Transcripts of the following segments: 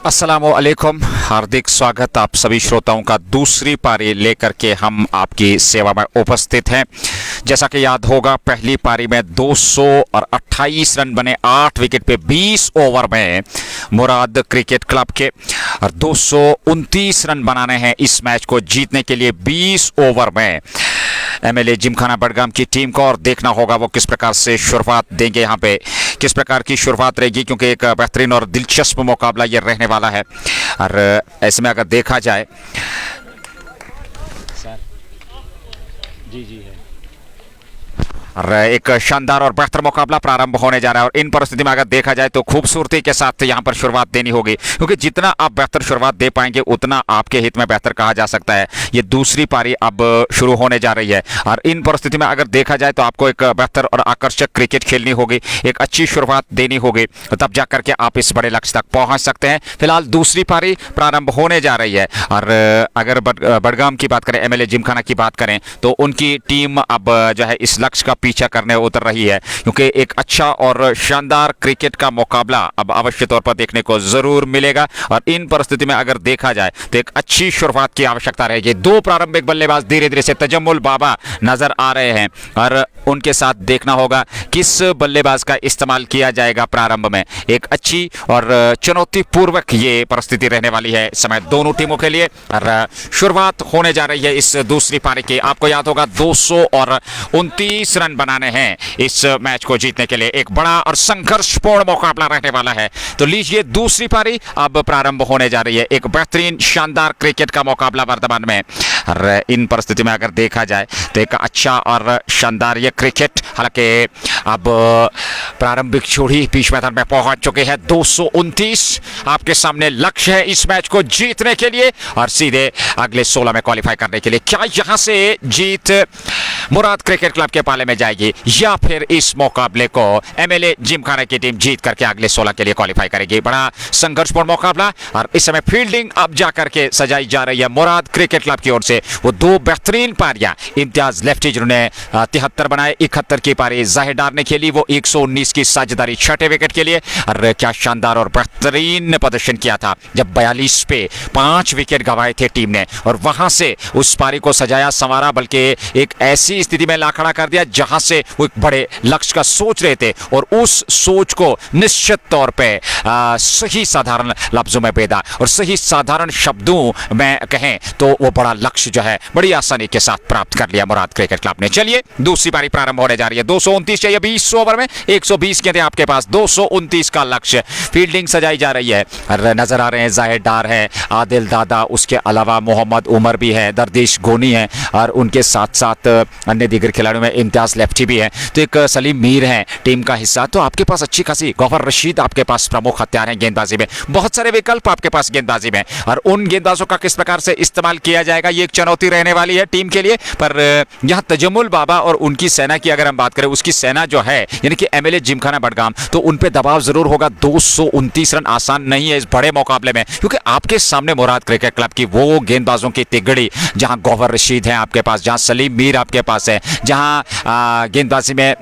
अस्सलामुअलैकुम, हार्दिक स्वागत आप सभी श्रोताओं का। दूसरी पारी लेकर के हम आपकी सेवा में उपस्थित हैं। जैसा कि याद होगा, पहली पारी में 228 रन बने 8 विकेट पे 20 ओवर में मुराद क्रिकेट क्लब के, और 229 रन बनाने हैं इस मैच को जीतने के लिए 20 ओवर में एमएलए जिमखाना बडगाम की टीम को। और देखना होगा वो किस प्रकार से शुरुआत देंगे, यहाँ पे किस प्रकार की शुरुआत रहेगी, क्योंकि एक बेहतरीन और दिलचस्प मुकाबला ये रहने वाला है। और ऐसे में अगर देखा जाए सर जी है, और एक शानदार और बेहतर मुकाबला प्रारंभ होने जा रहा है। और इन परिस्थिति में अगर देखा जाए तो खूबसूरती के साथ यहाँ पर शुरुआत देनी होगी, क्योंकि जितना आप बेहतर शुरुआत दे पाएंगे उतना आपके हित में बेहतर कहा जा सकता है। ये दूसरी पारी अब शुरू होने जा रही है, और इन परिस्थिति में अगर देखा जाए तो आपको एक बेहतर और आकर्षक क्रिकेट खेलनी होगी, एक अच्छी शुरुआत देनी होगी, तब जाकर के आप इस बड़े लक्ष्य तक पहुंच सकते हैं। फिलहाल दूसरी पारी प्रारंभ होने जा रही है। और अगर बडगाम की बात करें, एमएलए जिमखाना की बात करें, तो उनकी टीम अब जो है इस लक्ष्य का पीछा करने उतर रही है, क्योंकि एक अच्छा और शानदार क्रिकेट का मुकाबला अब अवश्य तौर पर देखने को जरूर मिलेगा। और इन परिस्थिति में अगर देखा जाए तो एक अच्छी शुरुआत की आवश्यकता रहेगी। दो प्रारंभिक बल्लेबाज धीरे धीरे से तजम्मुल बाबा नजर आ रहे हैं, और उनके साथ देखना होगा किस बल्लेबाज का इस्तेमाल किया जाएगा प्रारंभ में। एक अच्छी और चुनौतीपूर्वक ये परिस्थिति रहने वाली है इस समय दोनों टीमों के लिए। और शुरुआत होने जा रही है इस दूसरी पारी की। आपको याद होगा 229 रन बनाने हैं इस मैच को जीतने के लिए। एक बड़ा और संघर्षपूर्ण मुकाबला रहने वाला है। तो लीजिए, दूसरी पारी अब प्रारंभ होने जा रही है। एक बेहतरीन शानदार क्रिकेट का मुकाबला वर्तमान में। और इन परिस्थिति में अगर देखा जाए तो एक अच्छा और शानदार ये क्रिकेट, हालांकि अब प्रारंभिक छोड़ी बीच मैदान में पहुंच चुके हैं। 229 आपके सामने लक्ष्य है इस मैच को जीतने के लिए, और सीधे अगले 16 में क्वालिफाई करने के लिए। क्या यहां से जीत मुराद क्रिकेट क्लब के पाले में जाएगी, या फिर इस मुकाबले को एमएलए जिमखाना की टीम जीत करके अगले 16 के लिए क्वालिफाई करेगी? बड़ा संघर्षपूर्ण मुकाबला। और इस समय फील्डिंग अब जाकर के सजाई जा रही है मुराद क्रिकेट क्लब की ओर से। वो दो बेहतरीन पारियां इम्तियाज लेफ्टी जिन्होंने 73 बनाए, 71 की पारी जाहिर डार ने खेली, वो 119 की साझेदारी छठे विकेट के लिए। और क्या शानदार और बेहतरीन प्रदर्शन किया था जब 42 पे 5 विकेट गंवाए थे टीम ने, और वहां से उस पारी को सजाया संवारा, बल्कि एक ऐसी स्थिति में ला खड़ा कर दिया जहां से वो एक बड़े लक्ष्य का सोच रहे थे, और उस सोच को निश्चित तौर पे सही साधारण लफ्जों में बेदा और सही साधारण शब्दों में कहें तो वो बड़ा लक्ष्य जो है बड़ी आसानी के साथ प्राप्त कर लिया मुराद क्रिकेट क्लब ने। चलिए, दूसरी पारी प्रारंभ होने जा रही है। 229 चाहिए 20 ओवर में, 120 के थे आपके पास, 229 का लक्ष्य। फील्डिंग सजाई जा रही है, नजर आ रहे हैं जाहिर डार है, आदिल दादा, उसके अलावा मोहम्मद उमर भी है, दरदेश गोनी है, और उनके साथ साथ अन्य दीगर खिलाड़ियों में इम्तियाज लेफ्टी भी है। तो एक सलीम मीर है टीम का हिस्सा। तो आपके पास अच्छी खासी गौहर रशीद आपके पास प्रमुख हथियार हैं गेंदबाजी में, बहुत सारे विकल्प आपके पास गेंदबाजी में, और उन गेंदबाजों का किस प्रकार से इस्तेमाल किया जाएगा ये एक चुनौती रहने वाली है टीम के लिए। पर यहाँ तजम्मुल बाबा और उनकी सेना की अगर हम बात करें, उसकी सेना जो है यानी कि एमएलए जिमखाना बडगाम, तो उन पे दबाव जरूर होगा। 229 रन आसान नहीं है इस बड़े मुकाबले में, क्योंकि आपके सामने मुराद क्रिकेट क्लब की वो गेंदबाजों की तिगड़ी, जहां गौहर रशीद है आपके पास, जहां सलीम मीर आपके पास है, जहां गेंदबाजी में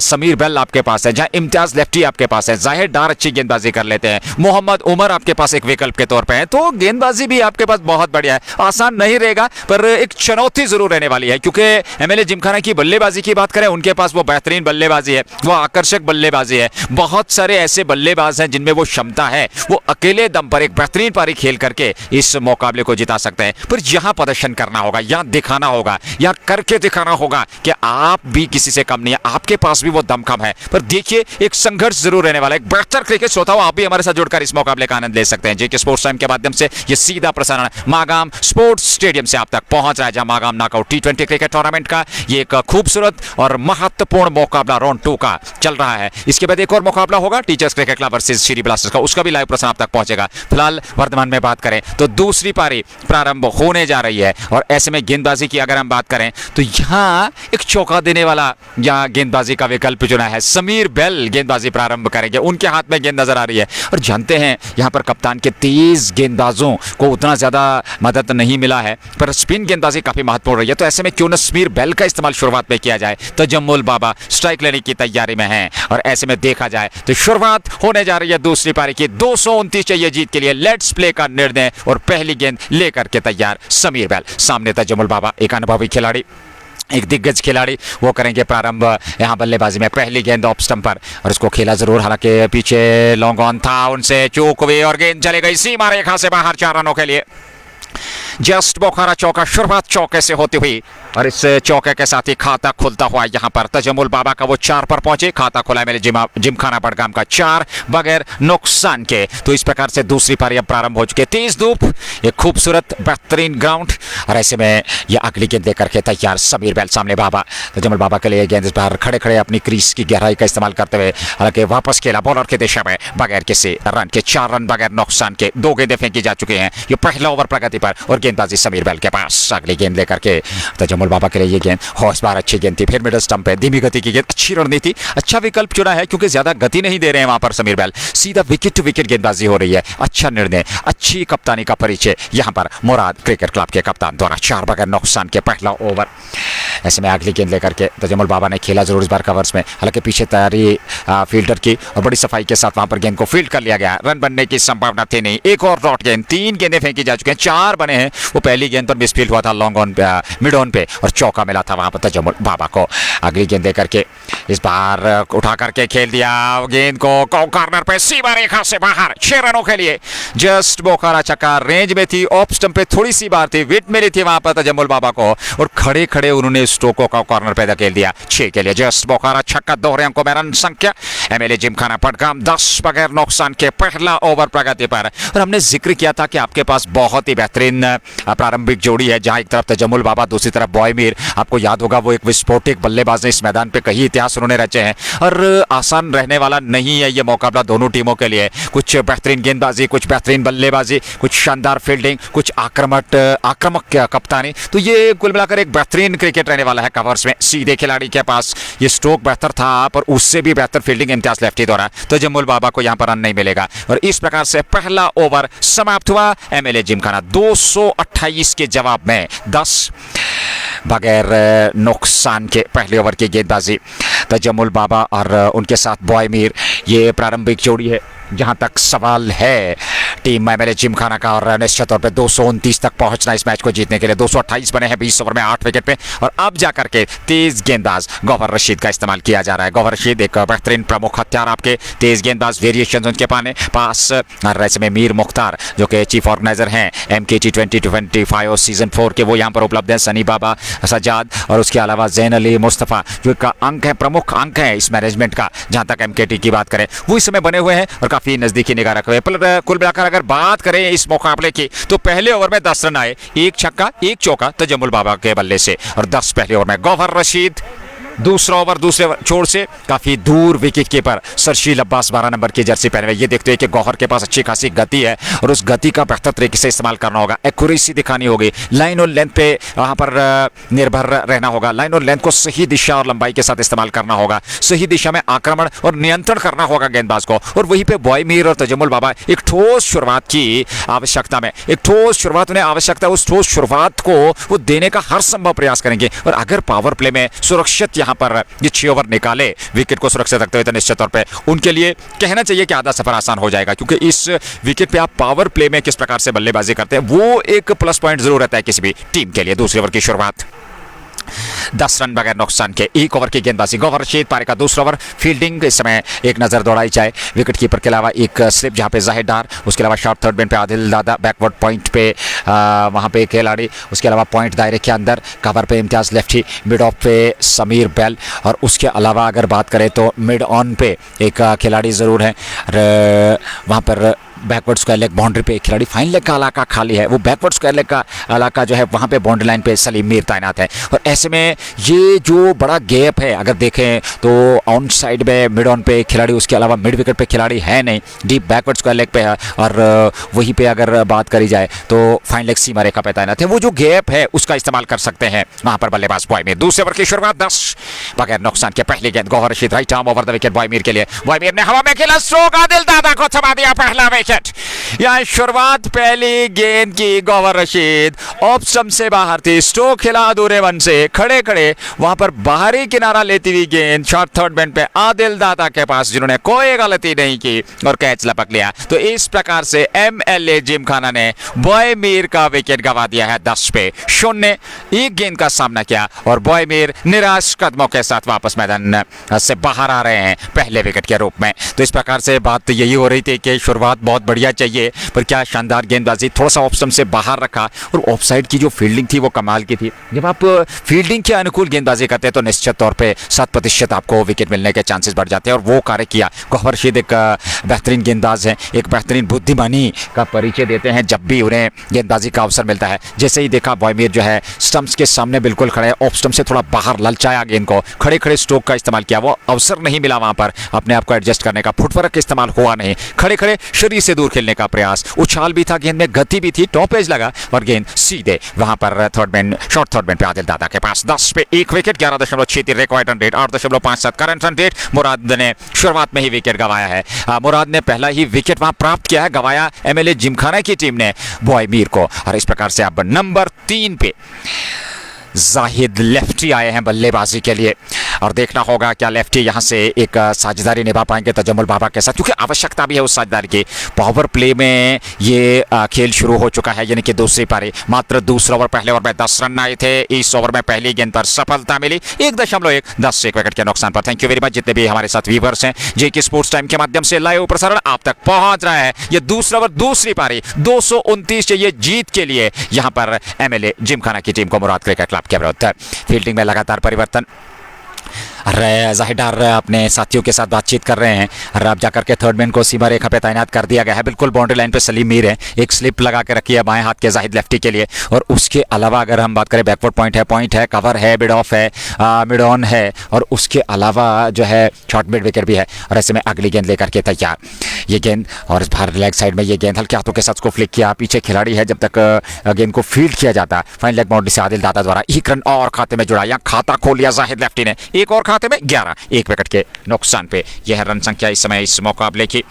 समीर बेल आपके पास है, जहां इम्तियाज लेफ्टी आपके पास है, जाहिर डार अच्छी गेंदबाजी कर लेते हैं, मोहम्मद उमर आपके पास एक विकल्प के तौर पे है। तो गेंदबाजी भी आपके पास बहुत बढ़िया है। आसान नहीं रहेगा, पर एक चुनौती जरूर रहने वाली है, क्योंकि एमएलए जिमखाना की बल्लेबाजी की बात करें, उनके पास वो बेहतरीन बल्लेबाजी है, वो आकर्षक बल्लेबाजी है। बहुत सारे ऐसे बल्लेबाज हैं जिनमें वो क्षमता है, वो अकेले दम पर एक बेहतरीन पारी खेल करके इस मुकाबले को जिता सकते हैं। पर यहां प्रदर्शन करना होगा, यहां दिखाना होगा, यहां करके दिखाना होगा कि आप भी किसी से कम नहीं है, आपके पास भी वो दमखम है। पर देखिए, एक संघर्ष जरूर रहने वाला है। एक बेहतर क्रिकेट श्रोता हो, आप भी हमारे साथ जुड़कर इस मुकाबले का आनंद ले सकते हैं। जेके स्पोर्ट्स टाइम के माध्यम से ये सीधा प्रसारण मागाम स्पोर्ट्स स्टेडियम से आप तक पहुंच रहा है, जहां Magam knockout T20 cricket tournament का ये एक खूबसूरत और महत्वपूर्ण मुकाबला राउंड 2 का चल रहा है। इसके बाद एक और मुकाबला होगा teachers cricket club versus Shri blasters का, उसका भी लाइव प्रसारण आप तक पहुंचेगा। फिलहाल वर्तमान में बात करें तो दूसरी पारी प्रारंभ होने जा रही है, और ऐसे में गेंदबाजी की अगर हम बात करें तो यहां एक चौका देने वाला या गेंदबाजी का विकल्प चुना है। समीर बेल गेंदबाजी प्रारंभ करेंगे, उनके हाथ में गेंद नजर आ रही है, और जानते हैं यहां पर कप्तान के तेज गेंदबाजों को उतना ज्यादा मदद नहीं मिला है, पर पर स्पिन गेंदबाजी काफी महत्वपूर्ण रही है, तो ऐसे में क्यों न समीर बेल का इस्तेमाल शुरुआत में किया जाए। तजम्मुल बाबा स्ट्राइक लेने की तैयारी में हैं और ऐसे में देखा जाए तो शुरुआत होने जा रही है दूसरी पारी की। 229 चाहिए जीत के लिए, लेट्स प्ले का निर्णय और पहली गेंद लेकर के तैयार समीर बेल। सामने तजम्मुल बाबा, एक अनुभवी खिलाड़ी, एक दिग्गज खिलाड़ी, वो करेंगे प्रारंभ यहाँ बल्लेबाजी में। पहली गेंद ऑफ स्टंप पर और उसको खेला जरूर, हालांकि पीछे लॉन्ग ऑन था, उनसे चूक हुई और गेंद चली गई सीमा रेखा से बाहर 4 रनों के लिए। जस्ट बोखारा चौका, शुरुआत चौके से होती हुई और इस चौके के साथ ही खाता खुलता हुआ यहाँ पर तजम्मुल बाबा का वो 4 पर पहुंचे। खाता खुला मेरे जिमखाना बडगाम का 4 बगैर नुकसान के। तो इस प्रकार से दूसरी पारी अब प्रारंभ हो चुकी है। तेज धूप, एक खूबसूरत बेहतरीन ग्राउंड और ऐसे में ये अगली गेंद लेकर के तैयार समीर बेल। सामने बाबा, तजम्मुल बाबा के लिए गेंद बाहर खड़े खड़े अपनी क्रीज की गहराई का इस्तेमाल करते हुए, हालांकि वापस खेला बॉलर के दिशा में बगैर किसी रन के। 4 रन बगैर नुकसान के, 2 गेंदें फेंकी जा चुकी हैं। ये पहला ओवर प्रगति पर और गेंदबाजी समीर बेल के पास। अगली गेंद लेकर के तजम्मुल बाबा के लिए ये गेंद, इस बार अच्छी गेंद थी, फिर मिडल स्टंप पे धीमी गति की गेंद, अच्छी रणनीति, अच्छा विकल्प चुना है क्योंकि ज्यादा गति नहीं दे रहे हैं वहां पर समीर बेल। सीधा विकेट टू विकेट गेंदबाजी हो रही है। अच्छा निर्णय, अच्छी कप्तानी का परिचय यहां पर मुराद क्रिकेट क्लब के कप्तान द्वारा। 4 बगैर नुकसान के पहला ओवर। ऐसे में अगली गेंद लेकर के तजम्मुल बाबा ने खेला जरूर इस बार कवर्स में, हालांकि पीछे तैयारी फील्डर की और बड़ी सफाई के साथ वहां पर गेंद को फील्ड कर लिया गया। रन बनने की संभावना थी नहीं। एक और डॉट गेंद, 3 गेंदें फेंकी जा चुकी हैं, 4 बने हैं। वो पहली गेंद पर मिसफील्ड हुआ था लॉन्ग ऑन मिड ऑन पे और चौका मिला था वहां पर तजम्मुल बाबा को। अगली गेंद लेकर के इस बार उठा करके खेल दिया गेंद को कॉर्नर पे सीमा रेखा से बाहर 6 रनों के लिए। जस्ट बोखारा छक्का रेंज में थी, ऑफ स्टंप पे थोड़ी सी बार थी, विट मिली थी वहां पर तजम्मुल बाबा को और खड़े खड़े उन्होंने स्टोको का कॉर्नर पे धकेल दिया 6 के लिए। जस्ट बोखारा छक्का, दोहरे अंकों में रन संख्या। एमएलए जिमखाना बडगाम 10 बगैर नुकसान के पहला ओवर प्रगति पर। और हमने जिक्र किया था कि आपके पास बहुत ही बेहतरीन प्रारंभिक जोड़ी है, जहां एक तरफ तजम्मुल बाबा, दूसरी तरफ बॉय मीर। आपको याद होगा वो एक विस्फोटक बल्लेबाज ने, इस मैदान पे कई इतिहास उन्होंने रचे हैं और आसान रहने वाला नहीं है ये मुकाबला दोनों टीमों के लिए। कुछ बेहतरीन गेंदबाजी, कुछ बेहतरीन बल्लेबाजी, कुछ शानदार फील्डिंग, कुछ आक्रामक कप्तानी। तो ये कुल मिलाकर एक बेहतरीन क्रिकेट रहने वाला है कवर्स में। सीधे खिलाड़ी के पास ये स्ट्रोक बेहतर था पर उससे भी बेहतर फील्डिंग इम्तियाज लेफ्टी द्वारा तजम्मुल बाबा को यहां पर रन नहीं मिलेगा और इस प्रकार से पहला ओवर समाप्त हुआ। एमएलए जिमखाना 228 के जवाब में 10 बगैर नुकसान के पहले ओवर की गेंदबाजी। तजम्मुल बाबा और उनके साथ बॉय मीर, ये प्रारंभिक जोड़ी है जहां तक सवाल है टीम एमएलए जिमखाना का और निश्चित तौर पे 229 तक पहुंचना इस मैच को जीतने के लिए। 228 बने हैं 20 ओवर में 8 विकेट पे और अब जाकर के तेज गेंदबाज गौहर रशीद का इस्तेमाल किया जा रहा है। गौहर रशीद एक बेहतरीन प्रमुख हथियार आपके, तेज गेंदबाज, वेरिएशन उनके पास। और ऐसे में मीर मुख्तार जो कि चीफ ऑर्गेनाइजर हैं MKT 2025 सीजन 4 के, वो यहाँ पर उपलब्ध हैं। सनी बाबा, सजाद और उसके अलावा जैन अली मुस्तफ़ा जो एक अंक है, प्रमुख अंक है इस मैनेजमेंट का। जहां तक MKT की बात करें वो इस समय बने हुए हैं और काफी नजदीकी निगाह रखे हुए। पर कुल मिलाकर अगर बात करें इस मुकाबले की तो पहले ओवर में 10 रन आए, 1 छक्का 1 चौका तजम्मुल बाबा के बल्ले से और 10 पहले ओवर में। गौहर रशीद दूसरा ओवर दूसरे छोर से काफी दूर विकेट कीपर सरशील अब्बास 12 नंबर की जर्सी पहने हुए। ये देखते हैं कि गौहर के पास अच्छी खासी गति है और उस गति का बेहतर तरीके से इस्तेमाल करना होगा, एक्यूरेसी दिखानी होगी, लाइन और लेंथ पे वहां पर निर्भर रहना होगा। लाइन और लेंथ को सही दिशा और लंबाई के साथ इस्तेमाल करना होगा, सही दिशा में आक्रमण और नियंत्रण करना होगा गेंदबाज को। और वहीं पे बॉय मीर और तजम्मुल बाबा एक ठोस शुरुआत की आवश्यकता में, एक ठोस शुरुआत उन्हें आवश्यकता है, उस ठोस शुरुआत को वो देने का हर संभव प्रयास करेंगे। और अगर पावर प्ले में सुरक्षित यहाँ पर ये 6 ओवर निकाले विकेट को सुरक्षित रखते हुए तो निश्चित तौर पे उनके लिए कहना चाहिए कि आधा सफर आसान हो जाएगा, क्योंकि इस विकेट पे आप पावर प्ले में किस प्रकार से बल्लेबाजी करते हैं वो एक प्लस पॉइंट जरूर रहता है किसी भी टीम के लिए। दूसरे ओवर की शुरुआत 10 रन बगैर नुकसान के, 1 ओवर की गेंदबाजी। गौहर रशीद पारी का दूसरा ओवर। फील्डिंग इस समय एक नजर दौड़ाई जाए, विकेट कीपर के अलावा एक स्लिप जहां पे जाहिद डार, उसके अलावा शॉर्ट थर्ड मैन पे आदिल दादा, बैकवर्ड पॉइंट पे वहां पे खिलाड़ी, उसके अलावा पॉइंट दायरे के अंदर कवर पे इम्तियाज लेफ्टी, मिड ऑफ पे समीर बेल और उसके अलावा अगर बात करें तो मिड ऑन पे एक खिलाड़ी जरूर है। वहां पर बैकवर्ड स्क्वायर लेग बाउंड्री पे एक खिलाड़ी, फाइन लेग का इलाका खाली है, वो बैकवर्ड स्क्वायर लेग का इलाका जो है वहाँ पे बाउंड्री लाइन पे सलीम मीर तैनात है। और ऐसे में ये जो बड़ा गैप है अगर देखें तो ऑन साइड में मिड ऑन पे खिलाड़ी, उसके अलावा मिड विकेट पे खिलाड़ी है नहीं, डीप बैकवर्ड स्क्वायर लेग पे है और वहीं पे अगर बात करी जाए तो फाइन लेग सीमा रेखा पे तैनात है। वो जो गैप है उसका इस्तेमाल कर सकते हैं वहाँ पर बल्लेबाज बॉय मीर। दूसरे ओवर की शुरुआत 10 बगैर नुकसान के पहली गेंद। Gauhar Rashid right arm over the wicket boy Mir के लिए, बॉय मीर ने हवा में खेला, स्ट्रोक आदिल दादा को थमा दिया पहला विकेट। यहाँ शुरुआत पहली गेंद की गौहर रशीद ऑफ स्टंप से बाहर थी, स्ट्रोक खेला अधूरे वन से, खड़े खड़े वहां पर बाहरी किनारा लेती हुई गेंद शॉर्ट थर्ड मैन पे आदिल दादा के पास, जिन्होंने कोई गलती नहीं की और कैच लपक लिया। तो इस प्रकार से एमएलए जिमखाना ने बॉय मीर का विकेट गंवा दिया है 10 पे 0। एक गेंद का सामना किया और बॉय मीर निराश कदमों के साथ वापस मैदान से बाहर आ रहे हैं पहले विकेट के रूप में। तो इस प्रकार से बात यही हो रही थी कि शुरुआत बहुत बढ़िया चाहिए, पर क्या शानदार गेंदबाजी, थोड़ा सा ऑफ स्टंप से बाहर रखा और ऑफ साइड की जो फील्डिंग थी वो कमाल की थी। जब आप फील्डिंग के अनुकूल गेंदबाजी करते हैं तो निश्चित तौर पे 7% आपको विकेट मिलने के चांसेस बढ़ जाते हैं और वो कार्य किया। गौहर रशीद एक बेहतरीन गेंदबाज हैं, एक बेहतरीन बुद्धिमानी का परिचय देते हैं जब भी उन्हें गेंदबाजी का अवसर मिलता है। जैसे ही देखा बॉय मीर जो है स्टंप्स के सामने बिल्कुल खड़े, ऑफ स्टंप से थोड़ा बाहर ललचाया गेंद को, खड़े खड़े स्ट्रोक का इस्तेमाल किया, वो अवसर नहीं मिला वहां पर अपने आप को एडजस्ट करने का, फुटवर्क का इस्तेमाल हुआ नहीं, खड़े खड़े शरीर से दूर खेलने का प्रयास, उछाल भी था गेंद में, गति भी थी, टॉप एज लगा और गेंद सीधे वहां पर third man, short third man पे आदिल दादा के पास। 10 पे 1 wicket, 11.63 required run rate, 8.57 current run rate. Murad ने शुरुआत में ही विकेट गंवाया है। मुराद ने पहला ही विकेट वहां प्राप्त किया है, गंवाया एमएलए जिमखाना की टीम ने बॉय मीर को। और इस प्रकार से अब नंबर 3 पे जाहिद लेफ्टी आए हैं बल्लेबाजी के लिए और देखना होगा क्या लेफ्टी यहां से एक साझेदारी निभा पाएंगे तजम्मुल बाबा के साथ, क्योंकि आवश्यकता भी है उस साझेदारी की। पावर प्ले में ये खेल शुरू हो चुका है, यानी कि दूसरी पारी, मात्र दूसरा ओवर, पहले ओवर में 10 रन आए थे, इस ओवर में पहली गेंद पर सफलता मिली 1.1 10 विकेट के नुकसान पर। थैंक यू वेरी मच जितने भी हमारे साथ व्यूअर्स हैं। जेके स्पोर्ट्स टाइम के माध्यम से लाइव प्रसारण आप तक पहुंच रहा है। ये दूसरा ओवर, दूसरी पारी, 229 चाहिए जीत के लिए यहां पर एमएलए जिमखाना की टीम को मुराद क्रिकेट क्लब के विरुद्ध। फील्डिंग में लगातार परिवर्तन, जाहिर अपने साथियों के साथ बातचीत कर रहे हैं। अब जाकर के थर्ड मैन को सीमा रेखा पे तैनात कर दिया गया है, बिल्कुल बाउंड्री लाइन पे सलीम मीर है, एक स्लिप लगा के रखी है बाएं हाथ के जाहिद लेफ्टी के लिए। और उसके अलावा अगर हम बात करें बैकवर्ड पॉइंट है, कवर है, मिड ऑफ है, मिड ऑन है और उसके अलावा जो है शॉर्ट मिड विकेट भी है। और ऐसे में अगली गेंद लेकर के तैयार, ये गेंद और बाहर लेग साइड में ये गेंद हल्के हाथों के साथ उसको फ्लिक किया, पीछे खिलाड़ी है, जब तक गेंद को फील्ड किया जाता, फाइन लेग बाउंड्री से आदिल दादा द्वारा 1 रन और खाते में जुड़ा। यहाँ खाता खोल लिया जाहिद लेफ्टी ने, एक और खाते में 11, 1 विकेट के नुकसान पे। यह है रन संख्या इस समय इस मुकाबले की,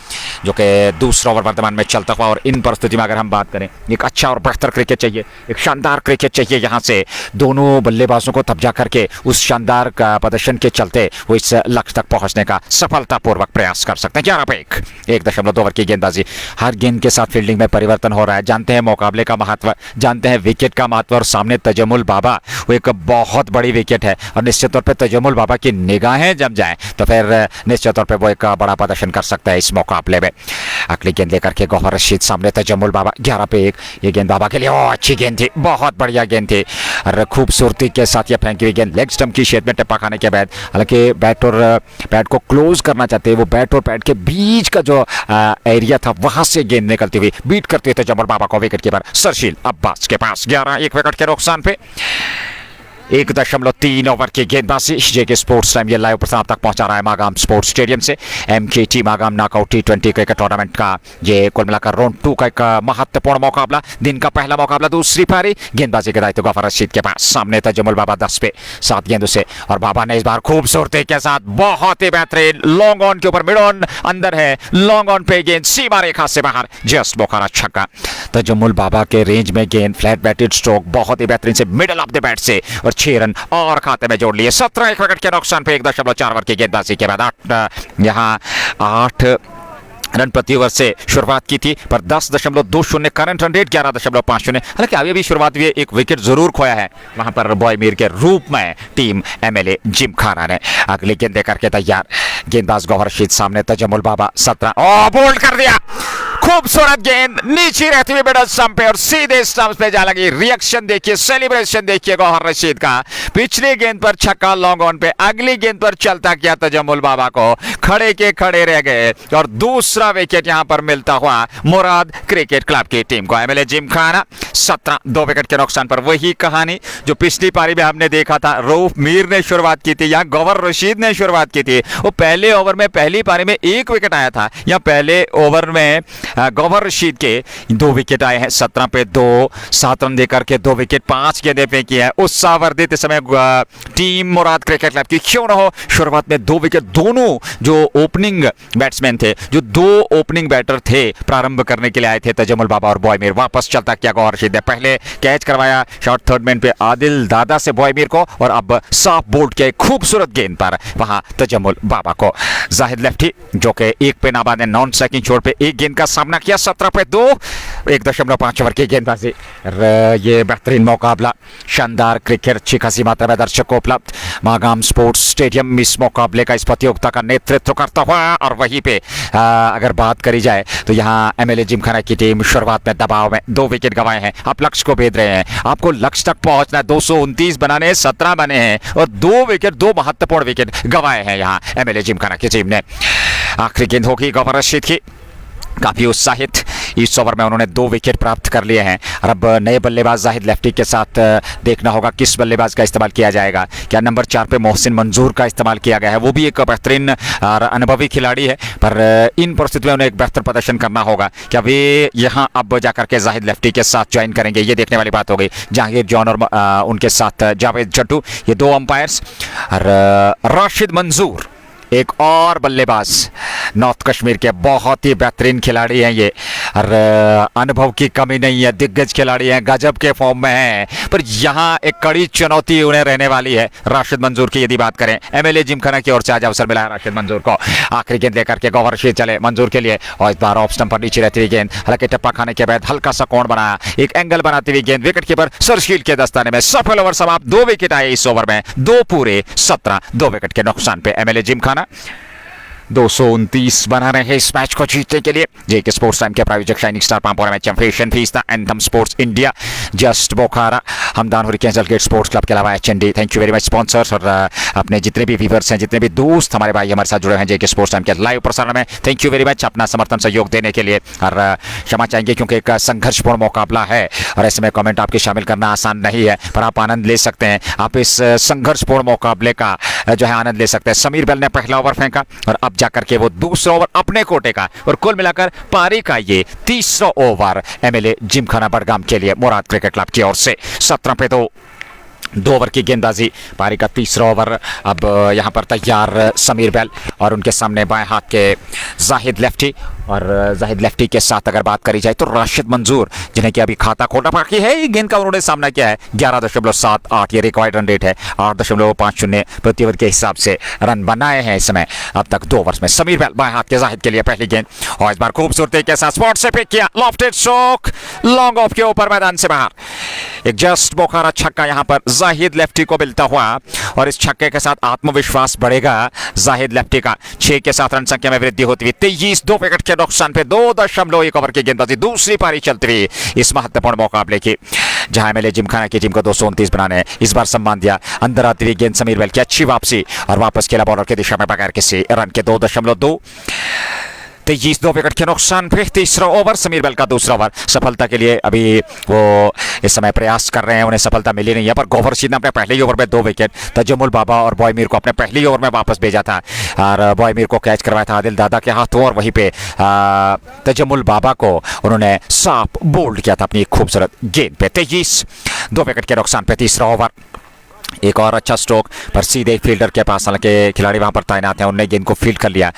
जो कि दूसरा ओवर वर्तमान में चलता हुआ। और इन परिस्थिति में अगर हम बात करें, एक अच्छा और बेहतर क्रिकेट चाहिए, एक शानदार क्रिकेट चाहिए यहाँ से दोनों बल्लेबाजों को, तब जा करके उस शानदार का प्रदर्शन के चलते वो इस लक्ष्य तक पहुंचने का सफलतापूर्वक प्रयास कर सकते हैं। 11 पे 1.2 ओवर की गेंदबाजी, हर गेंद के साथ फील्डिंग में परिवर्तन हो रहा है। जानते हैं मुकाबले का महत्व, जानते हैं विकेट का महत्व और सामने तजम्मुल बाबा, वो एक बहुत बड़ी विकेट है और निश्चित तौर पर तजम्मुल बाबा की निगाहें जम जाए तो फिर निश्चित तौर पे वो एक बड़ा प्रदर्शन कर सकता है इस मुकाबले में। अगली गेंद लेकर के गौहर रशीद सामने तजम्मुल बाबा, 11 पे 1, ये गेंद बाबा के लिए अच्छी गेंद थी, बहुत बढ़िया गेंद थी और खूबसूरती के साथ ये फेंकी हुई गेंद लेग स्टंप की शेप में टिप्पा खाने के बाद, हालांकि बैट को क्लोज करना चाहते हैं, वो बैट और पैड के बीच का जो एरिया था वहां से गेंद निकलती हुई बीट करते थे तजम्मुल बाबा को विकेट कीपर सरशील अब्बास के पास। 11, 1 विकेट के नुकसान पे 1.3 ओवर की गेंदबाजी। जेके स्पोर्ट्स टाइम ये लाइव प्रसारण तक पहुंचा रहा है मागाम स्पोर्ट्स स्टेडियम से। MKT Magam knockout T20 cricket tournament का ये कुल मिलाकर राउंड 2 का एक महत्वपूर्ण मुकाबला, दिन का पहला मुकाबला, दूसरी पारी। गेंदबाजी के दायित्व गौहर रशीद के पास, सामने तजम्मुल बाबा 10 पे 7 गेंदों से और बाबा ने इस बार खूबसूरती के साथ बहुत ही बेहतरीन लॉन्ग ऑन के ऊपर, मिड ऑन अंदर है, लॉन्ग ऑन पे गेंद सीमा रेखा से बाहर, जस्ट बोखारा छक्का। तजम्मुल बाबा के रेंज में गेंद, फ्लैट बैटेड स्ट्रोक, बहुत ही बेहतरीन से मिडल ऑफ द बैट से और 6 रन और खाते में जोड़ लिए। 17, 1 विकेट के नुकसान पे 1.4 ओवर की गेंदबाजी के बाद 8 रन प्रति ओवर से शुरुआत की थी, पर 10.20 करंट रन रेट, 11.50। हालांकि अभी भी शुरुआत हुई, एक विकेट जरूर खोया है वहां पर बॉय मीर के रूप में टीम एमएलए जिमखाना ने। अगली गेंद देकर के तैयार, गेंदबाज गौहर रशीद सामने तजम्मुल बाबा 17, बोल्ड कर दिया, खूबसूरत गेंद नीचे रहती हुई मिडल स्टंप पे और सीधे स्टंप पे जा लगी। रिएक्शन देखिए, सेलिब्रेशन देखिए गौहर रशीद का। पिछली गेंद पर छक्का लॉन्ग ऑन पे, अगली गेंद पर चलता किया तजम्मुल बाबा को, खड़े के खड़े रह गए और दूसरा विकेट यहां पर मिलता हुआ मुराद क्रिकेट क्लब की टीम को। एमएलए जिमखाना 17, 2 विकेट के नुकसान पर। वही कहानी जो पिछली पारी में हमने देखा था, रऊफ मीर ने शुरुआत की थी, यहाँ गौहर रशीद ने शुरुआत की थी। वो पहले ओवर में पहली पारी में 1 विकेट आया था, या पहले ओवर में गौहर रशीद के 2 विकेट आए हैं, 17 पे 2, 7 रन देकर के 2 विकेट, 5 गेंदें फेंकी है। उत्साहवर्धित इस समय टीम मुराद क्रिकेट क्लब की क्यों न हो। शुरुआत में 2 विकेट, दोनों जो ओपनिंग बैट्समैन थे, जो 2 ओपनिंग बैटर थे प्रारंभ करने के लिए आए थे, तजमुल बाबा और बॉयमीर, वापस चलता किया गौहर रशीद ने। पहले कैच करवाया शॉर्ट थर्ड मैन पे आदिल दादा से बॉयमीर को, और अब साफ बोल्ड के खूबसूरत गेंद पर वहां तजमुल बाबा को। जाहिद लेफ्टी जो कि 1 पे नाबाद है, नॉन स्ट्राइकिंग छोड़ पे 1 गेंद का सामना किया, 17 पे 2, 1.5 ओवर की गेंदबाजी। ये बेहतरीन मुकाबला, शानदार क्रिकेट, अच्छी खासी मात्रा में दर्शकों उपलब्ध। मागाम स्पोर्ट्स स्टेडियम इस मुकाबले का, इस प्रतियोगिता का नेतृत्व करता हुआ, और वहीं पे अगर बात करी जाए तो यहाँ एमएलए जिमखाना की टीम शुरुआत में दबाव में 2 विकेट गंवाए हैं। आप लक्ष्य को भेद रहे हैं, आपको लक्ष्य तक पहुंचना है। 229 बनाने 17 बने हैं, और 2 विकेट, 2 महत्वपूर्ण विकेट गंवाए हैं यहाँ एमएलए जिमखाना की टीम ने। आखिरी गेंद होगी गौहर रशीद की, काफी उत्साहित, इस ओवर में उन्होंने 2 विकेट प्राप्त कर लिए हैं। और अब नए बल्लेबाज जाहिद लेफ्टी के साथ देखना होगा किस बल्लेबाज का इस्तेमाल किया जाएगा। क्या नंबर 4 पे मोहसिन मंजूर का इस्तेमाल किया गया है, वो भी एक बेहतरीन और अनुभवी खिलाड़ी है, पर इन परिस्थितियों में उन्हें एक बेहतर प्रदर्शन करना होगा। क्या वे यहाँ अब जाकर के जाहिद लेफ्टी के साथ ज्वाइन करेंगे, ये देखने वाली बात हो गई। जहांगीर जॉन और उनके साथ जावेद जट्टू, ये 2 अंपायर्स, और राशिद मंजूर एक और बल्लेबाज, नॉर्थ कश्मीर के बहुत ही बेहतरीन खिलाड़ी हैं ये, और अनुभव की कमी नहीं है, दिग्गज खिलाड़ी हैं, गजब के फॉर्म में हैं, पर यहाँ एक कड़ी चुनौती उन्हें रहने वाली है। राशिद मंजूर की यदि बात करें, एमएलए जिमखाना की ओर से आज अवसर मिला है राशिद मंजूर को। आखिरी गेंद लेकर के गौहर रशीद चले मंजूर के लिए, और इस बार ऑफ स्टंप पर नीचे रहती हुई गेंद, हालांकि टप्पा खाने के बाद हल्का सा कोण बनाया, एक एंगल बनाती हुई गेंद विकेट कीपर सरशील के दस्ताने में, सफल ओवर समाप्त। 2 विकेट आए इस ओवर में, 2 पूरे 17, 2 विकेट के नुकसान पे एमएलए जिमखाना 229 बना रहे हैं इस मैच को जीतने के लिए। जेके स्पोर्ट्स टाइम के प्रायोजक shining star Pampora match champion fiesta, anthem sports India, just Bokhara, Hamdan hurricanes gate sports club के अलावा HND. Thank you very much sponsors, और अपने जितने भी व्यूअर्स हैं, जितने भी दोस्त हमारे भाई हमारे साथ जुड़े हैं जेके स्पोर्ट्स टाइम के लाइव प्रसारण में, थैंक यू वेरी मच अपना समर्थन सहयोग देने के लिए। और क्षमा चाहेंगे क्योंकि एक संघर्षपूर्ण मुकाबला है, और ऐसे में कमेंट आपके शामिल करना आसान नहीं है, पर आप आनंद ले सकते हैं। आप इस संघर्षपूर्ण मुकाबले का जो है आनंद ले सकते हैं। समीर बेल ने पहला ओवर फेंका, और अब जाकर के वो दूसरा ओवर अपने कोटे का, और कुल मिलाकर पारी का ये तीसरा ओवर एमएलए जिमखाना बडगाम के लिए मुराद क्रिकेट क्लब की ओर से। 17 पे 2 ओवर की गेंदबाजी, पारी का तीसरा ओवर अब यहाँ पर तैयार समीर बेल, और उनके सामने बाएं हाथ के जाहिद लेफ्टी, और जाहिद लेफ्टी के साथ अगर बात करी जाए तो राशिद मंजूर, जिन्हें कि अभी खाता खोलना बाकी है। गेंद का उन्होंने सामना किया है, 11.78 ये रिकॉर्ड रन रेट है, 8.50 प्रति ओवर के हिसाब से रन बनाए हैं इस समय अब तक 2 ओवर्स में। समीर बेल बाएं हाथ के जाहिद के लिए पहली गेंद, और इस बार खूबसूरती के साथ स्पॉट से पिक किया, लॉफ्टेड स्ट्रोक, लॉन्ग ऑफ के ऊपर मैदान से बाहर। एक जस्ट बोखारा छक्का यहाँ पर जाहिद लेफ्टी को मिलता हुआ, और इस छक्के के साथ आत्मविश्वास बढ़ेगा जाहिद लेफ्टी का। 6 के साथ रन संख्या में वृद्धि होती हुई 23, 2 विकेट के नुकसान पे 2.1 ओवर की गेंदबाजी, दूसरी पारी चलती हुई इस महत्वपूर्ण मुकाबले की, जहां एमएलए जिमखाना की टीम को 229 बनाने इस बार सम्मान दिया। अंदर आती हुई गेंद, समीर बेल की अच्छी वापसी, और वापस खेला बॉलर की दिशा में बगैर किसी रन के 2.2, 23, 2 विकेट के नुकसान पे तीसरा ओवर। समीर बेल का दूसरा ओवर सफलता के लिए अभी वो इस समय प्रयास कर रहे हैं, उन्हें सफलता मिली नहीं है, पर गौहर रशीद ने अपने पहले ही ओवर में 2 विकेट, तजमुल बाबा और बॉयमीर को अपने पहले ही ओवर में वापस भेजा था, और बॉयमीर को कैच करवाया था आदिल दादा के हाथों, और वहीं पे तजमुल बाबा को उन्होंने साफ बोल्ड किया था अपनी खूबसूरत गेंद पे। 23, 2 विकेट के नुकसान पे तीसरा ओवर। एक और अच्छा स्ट्रोक, पर सीधे फील्डर के पास, हालांकि खिलाड़ी वहां पर तैनात हैं, उन्होंने गेंद को फील्ड कर लिया,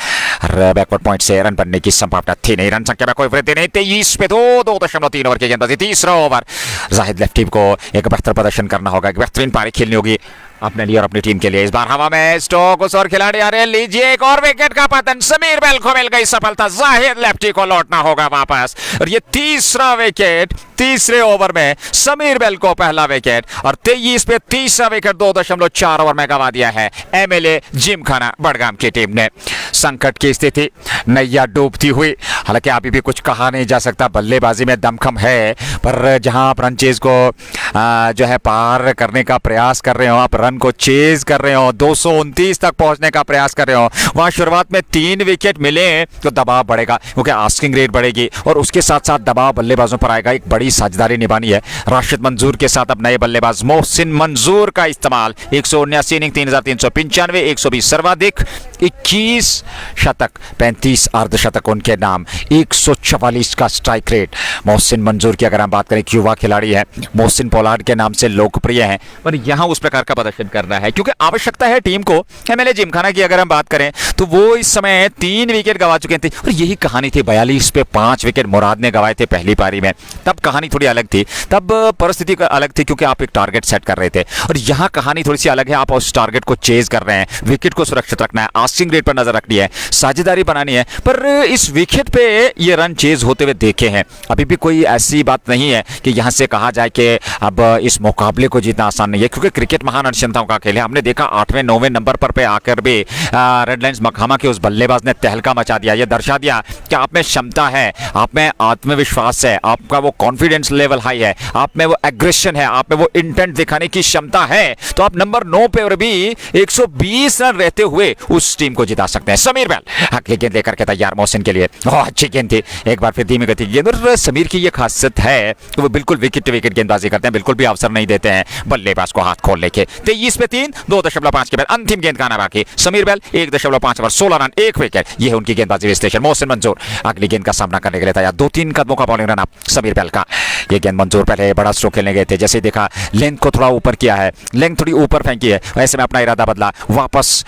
और बैकवर्ड पॉइंट से रन बनने की संभावना थी नहीं, रन संख्या में कोई वृद्धि नहीं। 23 पे 2.3 ओवर की गेंदबाजी, तीसरा ओवर। जाहिद लेफ्टी को एक बेहतर प्रदर्शन करना होगा, एक बेहतरीन पारी खेलनी होगी अपने लिए और अपनी टीम के लिए। इस बार हवा में स्टोक, उस और खिलाड़ी आ रहे, लीजिए एक और विकेट का पतन, समीर बेल को मिल गई सफलता, जाहिद लेफ्टी को लौटना होगा वापस, और ये तीसरा विकेट तीसरे ओवर में, समीर बेल को पहला विकेट, और 23 पे तीसरा विकेट 2.4 ओवर में गंवा दिया है एमएलए जिमखाना बडगाम की टीम ने। संकट की स्थिति, नैया डूबती हुई, हालांकि अभी भी कुछ कहा नहीं जा सकता, बल्लेबाजी में दमखम है, पर जहां आप रन चेज को जो है पार करने का प्रयास कर रहे हो, आप रन रन को चेज कर रहे हो, 229 तक पहुंचने का प्रयास कर रहे हो, वहां शुरुआत में 3 विकेट मिले तो दबाव बढ़ेगा क्योंकि आस्किंग रेट बढ़ेगी और उसके साथ साथ दबाव बल्लेबाजों पर आएगा। एक बड़ी साझेदारी निभानी है राशिद मंजूर के साथ। अब नए बल्लेबाज मोहसिन मंजूर का इस्तेमाल, 179 इनिंग, 3395, 120 सर्वाधिक, 21 शतक, 35 अर्धशतक उनके नाम, 144 का स्ट्राइक रेट। मोहसिन मंजूर की अगर हम बात करें, युवा खिलाड़ी है, मोहसिन पोलार्ड के नाम से लोकप्रिय है, पर यहां उस प्रकार का प्रदर्शन करना है क्योंकि आवश्यकता है टीम को। एमएलए जिमखाना की अगर हम बात करें तो वो इस समय 3 विकेट गंवा चुके थे और यही कहानी थी। 42 पे 5 विकेट मुराद ने गंवाए थे पहली पारी में, तब कहानी थोड़ी अलग थी, तब परिस्थिति अलग थी क्योंकि आप एक टारगेट सेट कर रहे थे। और यहां कहानी थोड़ी सी अलग है, आप उस टारगेट को चेज कर रहे हैं, विकेट को सुरक्षित रखना है, आस्किंग रेट पर नजर रखनी है, साझेदारी बनानी है। पर इस विकेट पे ये रन चेज होते हुए देखे हैं। अभी भी कोई ऐसी बात नहीं है कि यहां से कहा जाए कि अब इस मुकाबले को जीतना आसान नहीं है क्योंकि क्रिकेट महान अनिश्चितताओं का खेल है। हमने देखा 8वें 9वें नंबर पर पे आकर भी रेड लाइंस मखामा के उस बल्लेबाज ने तहलका मचा दिया। यह दर्शा दिया कि आप में क्षमता है, आप में आत्मविश्वास है, आपका वो कॉन्फिडेंस लेवल हाई है, आप में वो एग्रेशन है, आप में वो इंटेंट दिखाने की क्षमता है, तो आप नंबर 9 पे भी 120 रन रहते हुए उस टीम को जिता सकते हैं। समीर बैल अगली गेंद लेकर के तैयार मोहसिन के लिए, अच्छी गेंद थी, एक बार फिर धीमी गति की गेंद। और समीर की ये खासियत है कि वो बिल्कुल विकेट टू विकेट गेंदबाजी करते हैं, बिल्कुल भी अवसर नहीं देते हैं बल्लेबाज को हाथ खोलने के। 23 पे 3, 2.5 के बाद अंतिम गेंद का आना बाकी। समीर बैल 1.5 ओवर, 16 रन, 1 विकेट, ये है उनकी गेंदबाजी विश्लेषण। मोहसिन मंजूर अगली गेंद का सामना करने के लिए तैयार, 2-3 कदमों का बॉलिंग रन अप समीर बैल का। ये गेंद मंजूर पहले बड़ा स्ट्रोक खेलने गए थे, जैसे देखा लेंथ को थोड़ा ऊपर किया है, लेंथ थोड़ी ऊपर फेंकी है, ऐसे में अपना इरादा बदला, वापस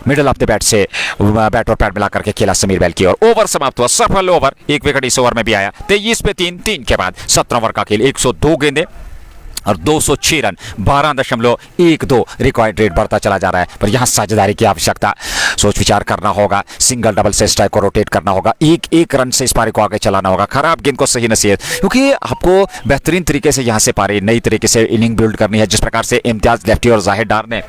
मिडल ऑफ द बैट से बैट और पैड मिला करके खेला समीर बैल की और ओवर समाप्त हुआ, सफल ओवर। 1 विकेट इस ओवर में भी आया। 23 पे 3, 3 के बाद 17 ओवर का खेल, 102 गेंदें और 206 रन, 12.12 रिकॉर्ड रेट बढ़ता चला जा रहा है। पर यहां साझेदारी की आवश्यकता, सोच विचार करना होगा, सिंगल डबल से स्ट्राइक को रोटेट करना होगा, एक रन से इस पारी को आगे चलाना होगा, खराब गेंद को सही नसीहत, क्योंकि आपको बेहतरीन तरीके से यहां से पारी नई तरीके से इनिंग बिल्ड करनी है। जिस प्रकार से इम्तियाज लेफ्टी और जाहिर डार ने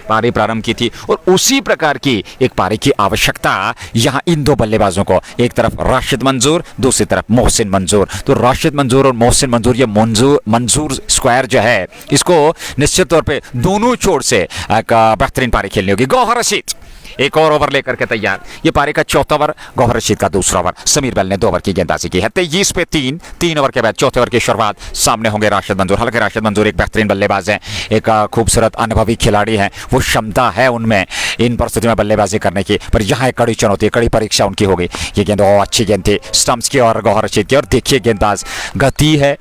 पारी प्रारंभ की थी और उसी प्रकार की एक पारी की आवश्यकता यहां इन दो बल्लेबाजों को, एक तरफ राशिद मंजूर, दूसरी तरफ मोहसिन मंजूर। तो राशिद मंजूर और मोहसिन मंजूर, ये मंजूर स्क्वायर जो है, इसको निश्चित तौर पे दोनों छोर से एक बेहतरीन पारी खेलनी होगी। गौहर रशीद एक और ओवर लेकर के तैयार, ये पारी का 4था ओवर, गौहर रशीद का दूसरा ओवर। समीर बैल ने 2 ओवर की गेंदबाजी की है। 23 पे 3, 3 ओवर के बाद 4थे ओवर की शुरुआत, सामने होंगे राशिद मंजूर। हालांकि राशिद मंजूर एक बेहतरीन बल्लेबाज हैं, एक खूबसूरत अनुभवी खिलाड़ी हैं, वो क्षमता है उनमें इन परिस्थितियों में बल्लेबाजी करने की, पर यहाँ एक कड़ी चुनौती, कड़ी परीक्षा उनकी होगी। ये गेंद अच्छी गेंद थी स्टंप्स की और गौहर रशीद की। और देखिए गेंदबाज, गति है,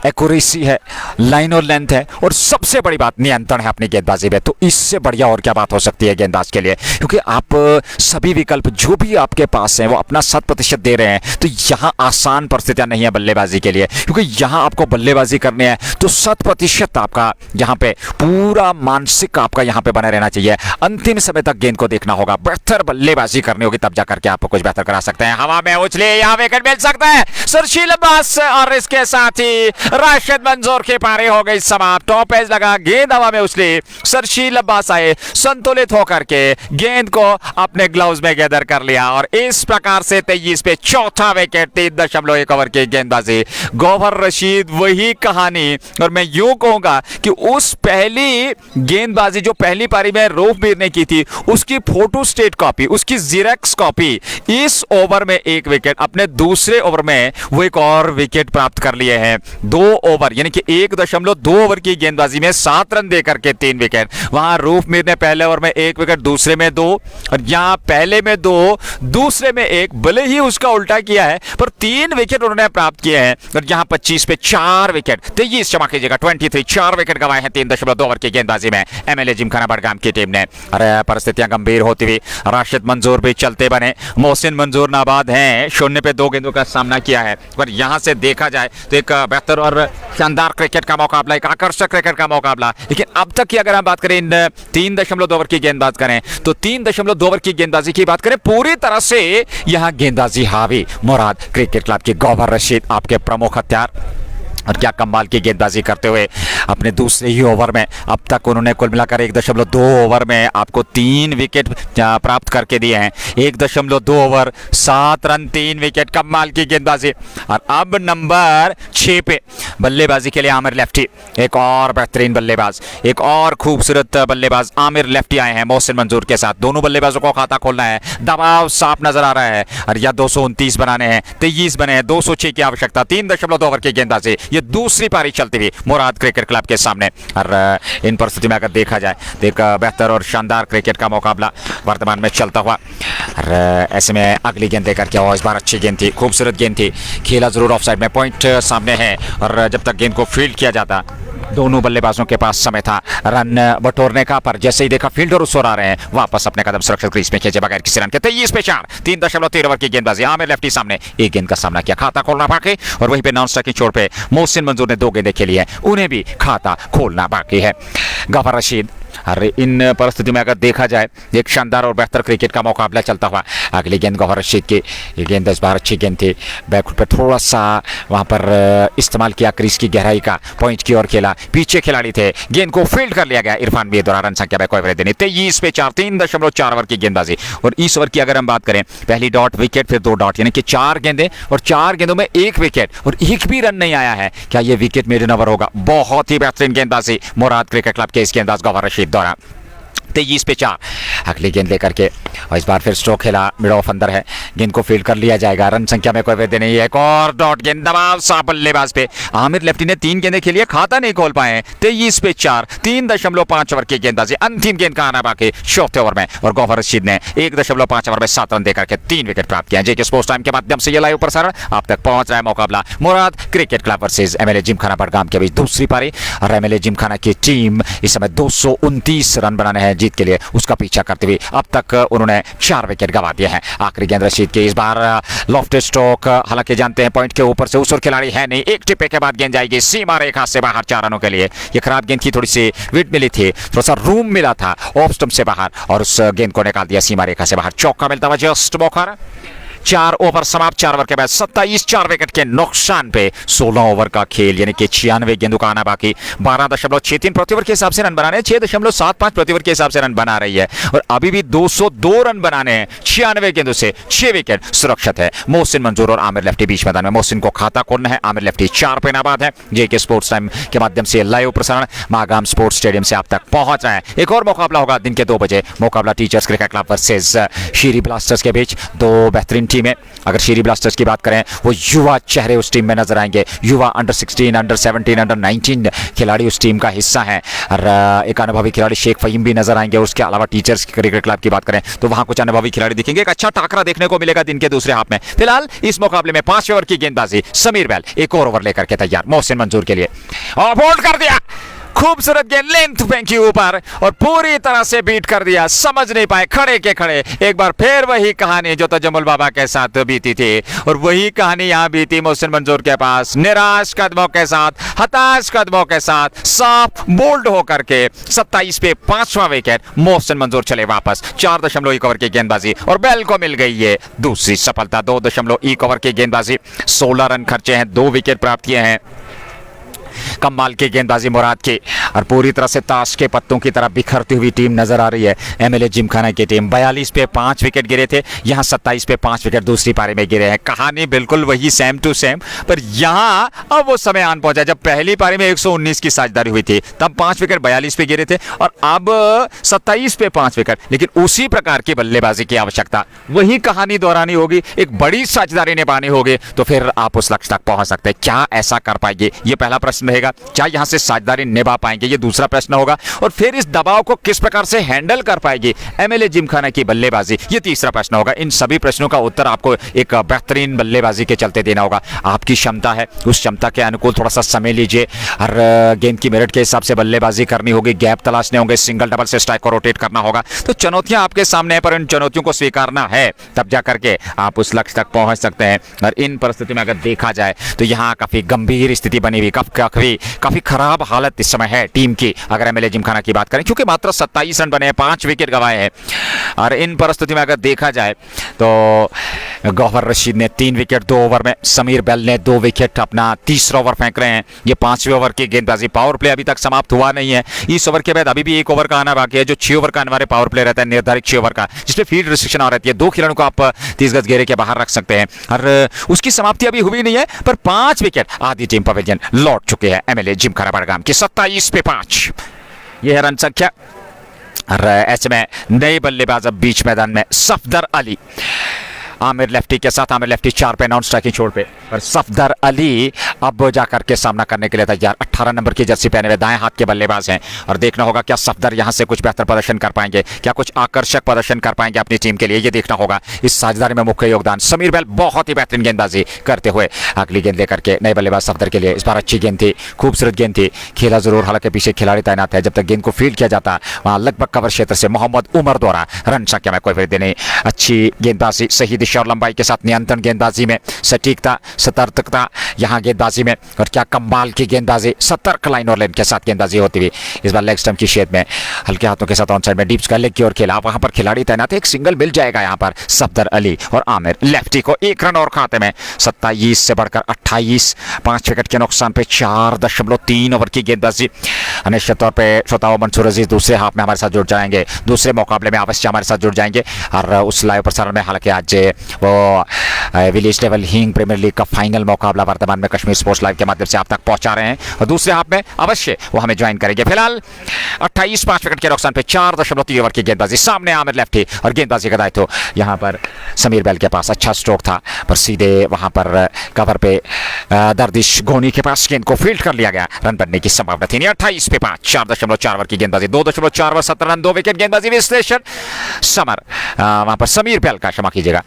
एक्यूरेसी है, लाइन और लेंथ है, और सबसे बड़ी बात नियंत्रण है अपनी गेंदबाजी में। तो इससे बढ़िया और क्या बात हो सकती है गेंदबाज के लिए, क्योंकि आप सभी विकल्प जो भी आपके पास हैं वो अपना 100% दे रहे हैं। तो यहाँ आसान परिस्थितियां नहीं है बल्लेबाजी के लिए, क्योंकि यहाँ आपको बल्लेबाजी करनी है तो 100% आपका यहाँ पे पूरा मानसिक आपका यहाँ पे बने रहना चाहिए। अंतिम समय तक गेंद को देखना होगा, बेहतर बल्लेबाजी करनी होगी, तब जाकर के आप कुछ बेहतर करा सकते हैं। हवा में उछले, यहाँ विकेट मिल सकता है सरशील अब्बास, और इसके साथ ही राशिद मंजूर की पारी हो गई समाप्त। टॉप एज लगा, गेंद हवा में उछली, सरशील अब्बास आए, संतुलित होकर के गेंद को अपने ग्लव्स में गैदर कर लिया और इस प्रकार से 23 पे 4था विकेट, 3.1 ओवर की गेंदबाजी। गौहर रशीद वही कहानी, और मैं यूं कहूंगा कि उस पहली गेंदबाजी जो पहली पारी में रऊफ मीर ने की थी, उसकी फोटो स्टेट कॉपी, उसकी जीरेक्स कॉपी, इस ओवर में 1 विकेट, अपने दूसरे ओवर में वो एक और विकेट प्राप्त कर लिए हैं। 2 ओवर यानी कि 1.2 ओवर की गेंदबाजी में 7 रन देकर के 3 विकेट। वहां रऊफ मीर ने पहले ओवर में 1 विकेट, दूसरे में 2, और यहां पहले में 2, दूसरे में 1, भले ही उसका उल्टा किया है पर 3 विकेट उन्होंने प्राप्त किए हैं। और यहां 25 पे 4 विकेट, 23 क्षमा कीजिएगा 23, 4 विकेट गंवाए हैं 3.2 ओवर की गेंदबाजी में एमएलए जिमखाना बडगाम की टीम ने। अरे परिस्थितियां गंभीर होती हुई राशिद मंजूर भी चलते बने, मोहसिन मंजूर नाबाद हैं, 0 पे 2 गेंदों का सामना किया है। पर यहां से देखा जाए तो एक बेहतर और शानदार क्रिकेट का मुकाबला, एक आकर्षक क्रिकेट का मुकाबला। लेकिन अब तक की अगर हम बात करें, 3.2 ओवर की गेंदबाज करें तो 3.2 ओवर की गेंदबाजी की बात करें, पूरी तरह से यहां गेंदबाजी हावी मुराद क्रिकेट क्लब की। गौहर रशीद आपके प्रमुख हथियार, और क्या कमाल की गेंदबाजी करते हुए अपने दूसरे ही ओवर में अब तक उन्होंने कुल मिलाकर 1.2 ओवर में आपको 3 विकेट प्राप्त करके दिए हैं। 1.2 ओवर 7 रन 3 विकेट, कमाल की गेंदबाजी। और अब नंबर 6 पे बल्लेबाजी के लिए आमिर लेफ्टी, एक और बेहतरीन बल्लेबाज, एक और खूबसूरत बल्लेबाज आमिर लेफ्टी आए हैं मोहसिन मंजूर के साथ। दोनों बल्लेबाजों को खाता खोलना है, दबाव साफ नजर आ रहा है। और यह 229 बनाने हैं, 23 बने हैं, 206 की आवश्यकता। 3.2 ओवर की गेंदबाजी, ये दूसरी पारी चलती हुई मुराद क्रिकेट क्लब के सामने। और इन परिस्थिति में अगर देखा जाए तो एक बेहतर और शानदार क्रिकेट का मुकाबला वर्तमान में चलता हुआ। और ऐसे में अगली गेंद लेकर के आओ। इस बार अच्छी गेंद थी, खूबसूरत गेंद थी, खेला जरूर ऑफ साइड में, पॉइंट सामने है। और जब तक गेंद को फील्ड किया जाता दोनों बल्लेबाजों के पास समय था रन बटोरने का, पर जैसे ही देखा फील्डर उस ओर आ रहे हैं, वापस अपने कदम सुरक्षित क्रीज में खींचे बगैर किसी रन के 23 पे 4। 3.13 ओवर की गेंदबाजी, आमिर लेफ्टी सामने एक गेंद का सामना किया, खाता खोलना बाकी। और वहीं पे नॉन स्ट्राइकिंग छोड़ पे मोहसिन मंजूर ने 2 गेंदें खेली है, उन्हें भी खाता खोलना बाकी है। गफर रशीद। अरे इन परिस्थिति में अगर देखा जाए एक शानदार और बेहतर क्रिकेट का मुकाबला चलता हुआ। अगली गेंद गफर रशीद की, ये गेंद इस बार अच्छी गेंद थी, बैकफुट पे थोड़ा सा वहां पर इस्तेमाल किया क्रीज की गहराई का, पॉइंट की ओर खेला, पीछे खिलाड़ी थे, गेंद को फील्ड कर लिया गया। इरफान भी द्वारा रन संख्या पे कोई वृद्धि नहीं। 23 पे 4। 3.4 ओवर की गेंदबाजी। और इस ओवर की अगर हम बात करें, पहली डॉट विकेट, फिर 2 डॉट, यानी कि 4 गेंदें और 4 गेंदों में 1 विकेट और 1 भी रन नहीं आया है। क्या ये विकेट मेडन ओवर होगा? बहुत ही बेहतरीन गेंदबाजी मुराद क्रिकेट क्लब के इस गेंदबाज गफर रशीद द्वारा। 23 पे 4। अगली गेंद लेकर के और इस बार फिर स्ट्रोक खेला, मिड ऑफ अंदर है, गेंद को फील्ड कर लिया जाएगा, रन संख्या में कोई वृद्धि नहीं है। एक और डॉट गेंद, दबाव सा बल्लेबाज पे। आमिर लेफ्टी ने 3 गेंदें खेली है, खाता नहीं खोल पाए। 23 पे 4। 3.5 ओवर की गेंदबाजी, अंतिम गेंद का आना बाकी 4थे ओवर में। और गफर रशीद ने 1.5 ओवर में 7 रन देकर के 3 विकेट प्राप्त किए। जेके स्पोर्ट्स टाइम के माध्यम से ये लाइव प्रसारण आप तक पहुंच रहा है। मुकाबला Murad cricket club versus MLA gymkhana Budgam के बीच दूसरी पारी। और एमएलए जिमखाना की टीम इस समय 229 रन बनाने हैं जीत के लिए, उसका पीछा करते हुए अब तक उन्होंने 4 विकेट गंवा दिए हैं। आखिरी गेंद रशीद की, इस बार लॉफ्टेड स्ट्रोक, हालांकि जानते हैं पॉइंट के ऊपर से उस ओर खिलाड़ी है नहीं। एक टिप्पे के बाद गेंद जाएगी सीमा रेखा से बाहर 4 रनों के लिए। ये खराब गेंद की थोड़ी सी विड मिली थी, थोड़ा सा रूम मिला था ऑफ स्टंप से बाहर, और उस गेंद को निकाल दिया सीमा रेखा से बाहर। चौका मिलता हुआ जस्ट मौका। 4 ओवर समाप्त, 4 ओवर के बाद 27 4 विकेट के नुकसान पे 16 ओवर का खेल, यानी कि 96 गेंदों का आना बाकी। 12.63 प्रति ओवर के हिसाब से रन बनाने हैं, 6.75 प्रति ओवर के हिसाब से रन बना रही है। और अभी भी 202 रन बनाने हैं 96 गेंदों से, 6 विकेट सुरक्षित है। मोहसिन मंजूर और आमिर लेफ्टी बीच मैदान में। मोहसिन को खाता खोलना है, आमिर लेफ्टी 4 पे नाबाद है। जेके स्पोर्ट्स टाइम के माध्यम से लाइव प्रसारण मागाम स्पोर्ट्स स्टेडियम से आप तक पहुंच रहा है। एक और मुकाबला होगा दिन के 2 बजे, मुकाबला टीचर्स क्रिकेट क्लब वर्सेस शीरी ब्लास्टर्स के बीच। 2 बेहतरीन टीमें। अगर शीरी ब्लास्टर्स की बात करें, वो युवा चेहरे उस टीम में नजर आएंगे, युवा अंडर 16, अंडर 17, अंडर 19 खिलाड़ी उस टीम का हिस्सा हैं। और एक अनुभवी खिलाड़ी शेख फहीम भी नजर आएंगे। उसके अलावा टीचर्स क्रिकेट क्लब की बात करें तो वहां कुछ अनुभवी खिलाड़ी दिखेंगे। एक अच्छा टाकरा देखने को मिलेगा दिन के दूसरे हाफ में। फिलहाल इस मुकाबले में 5 ओवर की गेंदबाजी, समीर बैल एक और ओवर लेकर के तैयार मोहसिन मंजूर के लिए, और बोल्ड कर दिया। खूबसूरत गेंद लेंथ फेंकी ऊपर और पूरी तरह से बीट कर दिया, समझ नहीं पाए खड़े के खड़े। एक बार फिर वही कहानी जो तजम्मुल बाबा के साथ बीती थी, और वही कहानी यहां बीती मोहसिन मंजूर के पास। निराश कदमों के साथ, हताश कदमों के साथ, साफ बोल्ड होकर के 27 पे 5वां विकेट, मोहसिन मंजूर चले वापस। 4.1 ओवर की गेंदबाजी और बैल को मिल गई है दूसरी सफलता। 2.1 ओवर की गेंदबाजी, 16 रन खर्चे हैं, 2 विकेट प्राप्त किए हैं। कमाल की गेंदबाजी मुराद की, और पूरी तरह से ताश के पत्तों की तरह बिखरती हुई टीम नजर आ रही है एमएलए जिमखाना की टीम। 42 पे 5 विकेट गिरे थे, यहां 27 पे 5 विकेट दूसरी पारी में गिरे हैं। कहानी बिल्कुल वही सेम टू सेम, पर यहां अब वो समय आन पहुंचा जब पहली पारी में 119 की साझेदारी हुई थी, तब 5 विकेट 42 पे गिरे थे, और अब 27 पे 5 विकेट। लेकिन उसी प्रकार की बल्लेबाजी की आवश्यकता, वही कहानी दोहरानी होगी, एक बड़ी साझेदारी निभानी होगी, तो फिर आप उस लक्ष्य तक पहुंच सकते हैं। क्या ऐसा कर पाएंगे, ये पहला प्रश्न रहेगा। क्या यहां से साझेदारी निभा पाएंगे, ये दूसरा प्रश्न होगा। और फिर इस दबाव को किस प्रकार से हैंडल कर पाएगी एमएलए जिमखाना की बल्लेबाजी, ये तीसरा प्रश्न होगा। इन सभी प्रश्नों का उत्तर आपको एक बेहतरीन बल्लेबाजी के चलते देना होगा। आपकी क्षमता है, उस क्षमता के अनुकूल थोड़ा सा समय लीजिए, हर गेंद की मेरिट के हिसाब से बल्लेबाजी करनी होगी, गैप तलाशने होंगे, सिंगल डबल से स्ट्राइक को रोटेट करना होगा। तो चुनौतियां आपके सामने है, पर इन चुनौतियों को स्वीकारना है, तब जा करके आप उस लक्ष्य तक पहुंच सकते हैं। और इन परिस्थिति में अगर देखा जाए तो यहाँ काफी गंभीर स्थिति बनी हुई, काफी खराब हालत इस समय है टीम की, अगर एमएलए जिमखाना की बात करें, क्योंकि मात्र 27 रन बने हैं, 5 विकेट गंवाए हैं। और इन परिस्थिति में अगर देखा जाए तो गौहर रशीद ने 3 विकेट 2 ओवर में, समीर बेल ने 2 विकेट अपना तीसरा ओवर फेंक रहे हैं। ये 5वें ओवर की गेंदबाजी। पावर प्ले अभी तक समाप्त हुआ नहीं है। इस ओवर के बाद अभी भी 1 ओवर का आना बाकी है, जो 6 ओवर का आने वाले पावर प्ले रहता है, निर्धारित 6 ओवर का, जिसपे फील्ड रिस्ट्रिक्शन आ रहती है। 2 खिलाड़ियों को आप 30 गज घेरे के बाहर रख सकते हैं, और उसकी समाप्ति अभी हुई नहीं है, पर 5 विकेट आधी टीम पवेलियन लौट चुके हैं एमएलए जिमखाना बड़गाम की। 27 पे 5 यह है रन संख्या। और ऐसे में नए बल्लेबाज अब बीच मैदान में सफदर अली, आमिर लेफ्टी के साथ। आमिर लेफ्टी 4 पे नॉन स्ट्राइकिंग छोड़ पे, और सफदर अली अब जाकर के सामना करने के लिए तैयार। 18 नंबर की जर्सी पहने हुए दाएं हाथ के बल्लेबाज हैं, और देखना होगा क्या सफदर यहां से कुछ बेहतर प्रदर्शन कर पाएंगे, क्या कुछ आकर्षक प्रदर्शन कर पाएंगे अपनी टीम के लिए, ये देखना होगा। इस साझेदारी में मुख्य योगदान समीर बेल बहुत ही बेहतरीन गेंदबाजी करते हुए अगली गेंद लेकर के नए बल्लेबाज सफदर के लिए। इस बार अच्छी गेंद थी, खूबसूरत गेंद थी, खेला जरूर, हालांकि पीछे खिलाड़ी तैनात है। जब तक गेंद को फील्ड किया जाता वहां लगभग कवर क्षेत्र से मोहम्मद उमर द्वारा रन संख्या में कोई वृद्धि नहीं। अच्छी गेंदबाजी, सही दिशा और लंबाई के साथ नियंत्रण गेंदबाजी में, सटीकता, सतर्कता यहां गेंदबाजी में, और क्या कमाल की गेंदबाजी, सतर्क लाइन और लेन के साथ गेंदबाजी होती हुई। इस बार लेग स्टंप की शेद में हल्के हाथों के साथ ऑन साइड में डीप स्क्वायर लेग की ओर खेला, वहां पर खिलाड़ी तैनात है। एक सिंगल मिल जाएगा यहां पर सफदर अली और आमिर लेफ्टी को। 1 रन और खाते में। 27 से बढ़कर 28, 5 विकेट के नुकसान पे 4.3 ओवर की गेंदबाजी। निश्चित तौर पर श्रोताओं, मंसूर अजीज दूसरे हाफ में हमारे साथ जुड़ जाएंगे, दूसरे मुकाबले में अवश्य हमारे साथ जुड़ जाएंगे। और उस लाइव प्रसारण में हालांकि आज वो विलेज लेवल हिंग प्रीमियर लीग का फाइनल मुकाबला वर्तमान में कश्मीर स्पोर्ट्स लाइव के माध्यम से आप तक पहुंचा रहे हैं, और दूसरे हाफ में अवश्य वो हमें ज्वाइन करेंगे। फिलहाल 28, 5 विकेट के नुकसान पे 4.3 ओवर की गेंदबाजी। सामने आमिर लेफ्टी, और गेंदबाजी का दायित्व यहां पर समीर बेल के पास। अच्छा स्ट्रोक था, पर सीधे वहां पर कवर पे दर्दिश गोनी के पास गेंद को फील्ड कर लिया गया। रन बनने की संभावना थी नहीं। 28 पे 5, 4.4 ओवर की गेंदबाजी, 2.4 ओवर 17 रन, 2 विकेट गेंदबाजी। विश्लेषण समर, वहां पर समीर बेल का, क्षमा कीजिएगा,